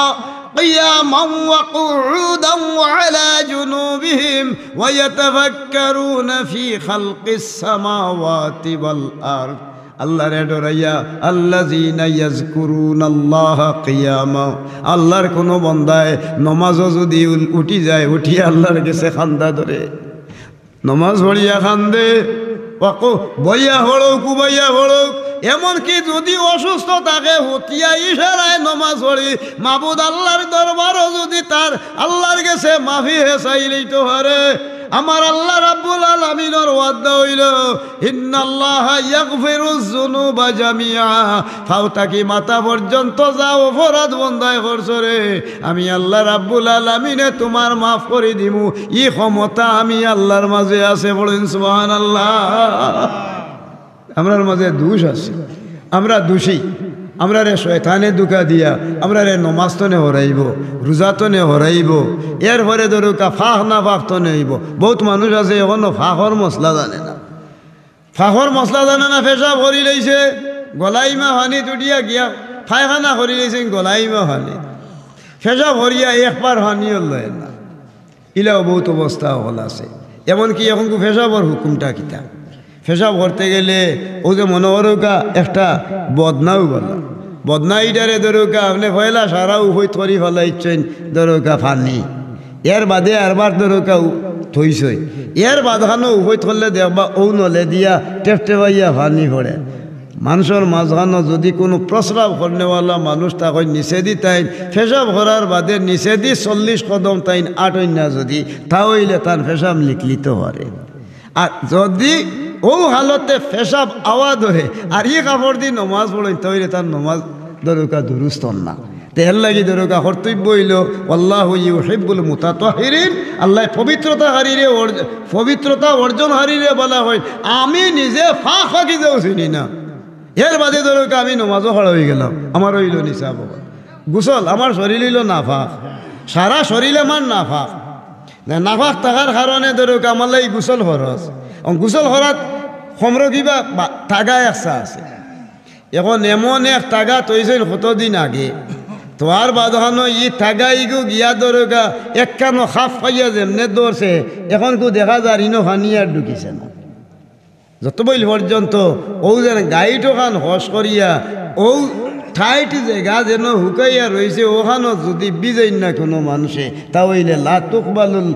قياما وقعودا وعلى جنوبهم ويتفكرون في خلق السماوات والأرض আল্লাহ রে ডরাইয়া আল্লাযীনা ইয়াযকুরুনাল্লাহা কিয়ামা আল্লাহর কোন বান্দায় নমাজও যদি উঠি যায় উঠিয়া আল্লাহর কাছে খান্দা ধরে নমাজ পড়িয়া খান্দে ওকো বইয়া হড়ক কুবাইয়া হড়ক এমনকি যদি অসুস্থ থাকে হতিয়া ইশারায় নমাজ পড়ি মাবুদ আল্লাহর দরবারও যদি তার আল্লাহর কাছে মাফি চাইলেই তো হারে আমার আল্লাহ রাব্বুল আলামিনের ওয়াদা হইল ইন্নাল্লাহা ইয়াগফিরুয যুনুবা জামিআ ফাওতাকি মাথা পর্যন্ত যাও অপরাধ বন্দায় করছো রে আমি আল্লাহ রাব্বুল আলামিনে তোমার মাফ করে দিমু ই ক্ষমতা আমি আল্লাহর মাঝে আছে বলেন সুবহানাল্লাহ আমরার মাঝে দোষ আছে আমরা দোষী আমরা রে শয়তানে দুকা দিয়া আমরা রে নমাজ তো নে হরাইব রোজা তো নে হরাইব এরপরে ধরুকা ফাঁক না ফাঁক তো নেইব বহুত মানুষ আছে এখনো ফাঁকর মশলা জানে না ফাঁকর মশলা জানে না পেশাব করি লইছে গলাইমা হানি তুটিয়া গিয়া ফায়খানা করি লইছে গলাইমা হানি পেশাব করিয়া একবার হানিও লয় না ইলাও বহুত অবস্থা হল আছে এমনকি এখন পেশাবর হুকুমটা কিতা পেশাব করতে গেলে ও যে মনে করুকা একটা বদনাও বলা বদনা ইটারে ধরুকা আপনি পয়লা সারা উভয় থরি ফেলাইছেন ধরুকা ফানি এর বাদে আরবার ধরুকা থইছই এর বাদখানো উভয় থরলে দেখবা ও নলে দিয়া টেপ টেপাইয়া ফানি পড়ে মানুষের মাঝখানো যদি কোনো প্রস্রাব করনেওয়ালা মানুষ তাকে নিচে দি তাই ফেসাব করার বাদে নিচে দি 40 কদম তাই আটই না যদি তাহলে তার ফেসাব লিখলিতে পারে। আর যদি ও হালতে ফেসাব আওয়াজ হয় আর ই কাপড় দিয়ে নমাজ পড়েন তাহলে তার নমাজ দরকার দুরুস্ত না। তেল লাগি দরকার কর্তব্য হইল আল্লাহু ইউহিব্বুল মুতাতাহহিরিন, আল্লাহ পবিত্রতা অর্জন হারিরে বলা হয়। আমি নিজে ফাঁকি যাও চিনি না, এর বাদে দরকার আমি নমাজও খড়া হয়ে গেলাম, আমার হইল নিসা বাবা গোসল, আমার শরীর হইল নাফাক, সারা শরীর আমার নাফাক। নাফাক থাকার কারণে দরকার আমার এই গোসল খরচ, গোসল করাত সমর কিবা টাকা একটা আছে। এখন এমন এক টাকা তৈছেন কতদিন আগে, তোয়ার বাদহানো ই টাকাইগু গিয়া দরকা একখানো খাপ পাইয়া যেমনে দৌড়ছে, এখন কেউ দেখা যায় ইনো হানি আর ঢুকিছে না। যত বইল পর্যন্ত ও যেন গাড়িটো খান হস করিয়া ও ঠাইট জায়গা যেন হুকাইয়া রয়েছে, ওখানো যদি বিজয় না কোনো মানুষে তা হইলে লাতুকবালুল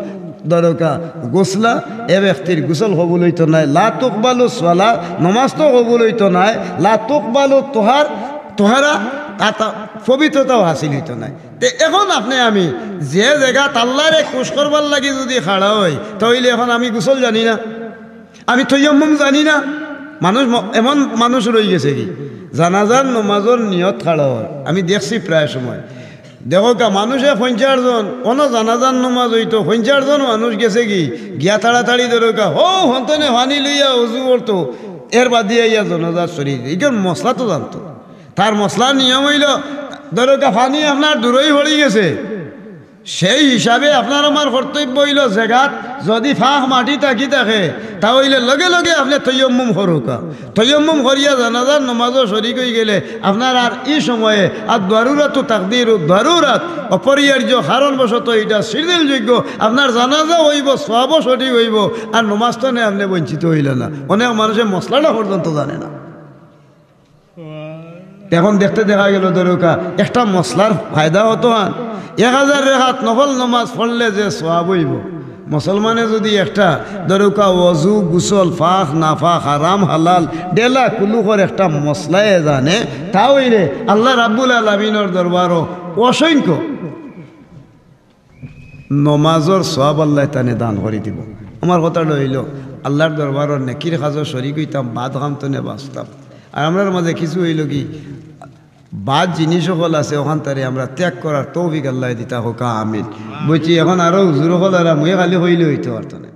দরকা গোসলা এ ব্যক্তির গোসল কবুল হইতো নাই, লাতুকবালু সালা নমাজ তো কবুল হইতো নাই, লাতুকবালু তোহারা পবিত্রতাও হাসিল হইতো নাই। এখন আপনি আমি যে জায়গা আল্লাহরে খুশ করবার লাগি যদি খাড়া হই তাহলে এখন আমি গোসল জানি না, আমি তৈয়ম্মুম জানি না। মানুষ এমন মানুষ রয়ে গেছে কি জানাজার নমাজর নিয়ত খাড়া হয়, আমি দেখছি প্রায় সময়। দেখো কা মানুষে 50 জন কোনো জানাজার নমাজ হইতো 50 জন মানুষ গেছে কি গিয়া তাড়াতাড়ি দরকা হো হন্তনে হানি লইয়া উজু করতো, এর বাদ দিয়ে ইয়া জানাজার শরীর এইগুলো মশলা তো জানতো। তার মশলার নিয়ম হইল দরকা ফানি আপনার দূরই হয়ে গেছে, সেই হিসাবে আপনার আমার কর্তব্য হইল জায়গাত যদি ফাঁক মাটি থাকি থাকে তাহলে লগে লগে আপনি তৈয়ম্মুম করুকা, তৈয়ম্মুম করিয়া জানাজার নমাজও শরিক হয়ে গেলে আপনার আর এই সময়ে আর দারুরাত তাকদির দারুরাত অপরিহার্য কারণবশত এটা সৃজনযোগ্য আপনার জানাজা হইব, সওয়াবও সঠিক হইব, আর নমাজ তো নেই আপনি বঞ্চিত হইল না। অনেক মানুষের মশলাটা পর্যন্ত জানে না। এখন দেখতে দেখা গেল দরকার একটা মশলার ফায়দা হতো, 1000 রেখাত নফল নমাজ পড়লে যে সওয়াব হইব, মুসলমানে যদি একটা দরকা ওযু গোসল ফাঁক নাফাক হারাম হালাল ডেলা কুলুকর একটা মশলায় জানে তাহলে আল্লাহ রাব্বুল আলামিনের দরবারও অসংখ্য নমাজর সওয়াব আল্লাহ তানে দান করে দিব। আমার কথাটা হইল আল্লাহর দরবারের নেকির কাজও শরীক হইতাম, বাদ কামতো নে বাঁচতাম। আর আমরার মাঝে কিছু হইল কি বাদ জিনিস সকল আছে ওখান তারে আমরা ত্যাগ করার তৌফিক আল্লাহ দিতা হোক আমিন। বলছি এখন আরো হুজুর হল আর মুয়ে খালি হইলে হইতে পারত না।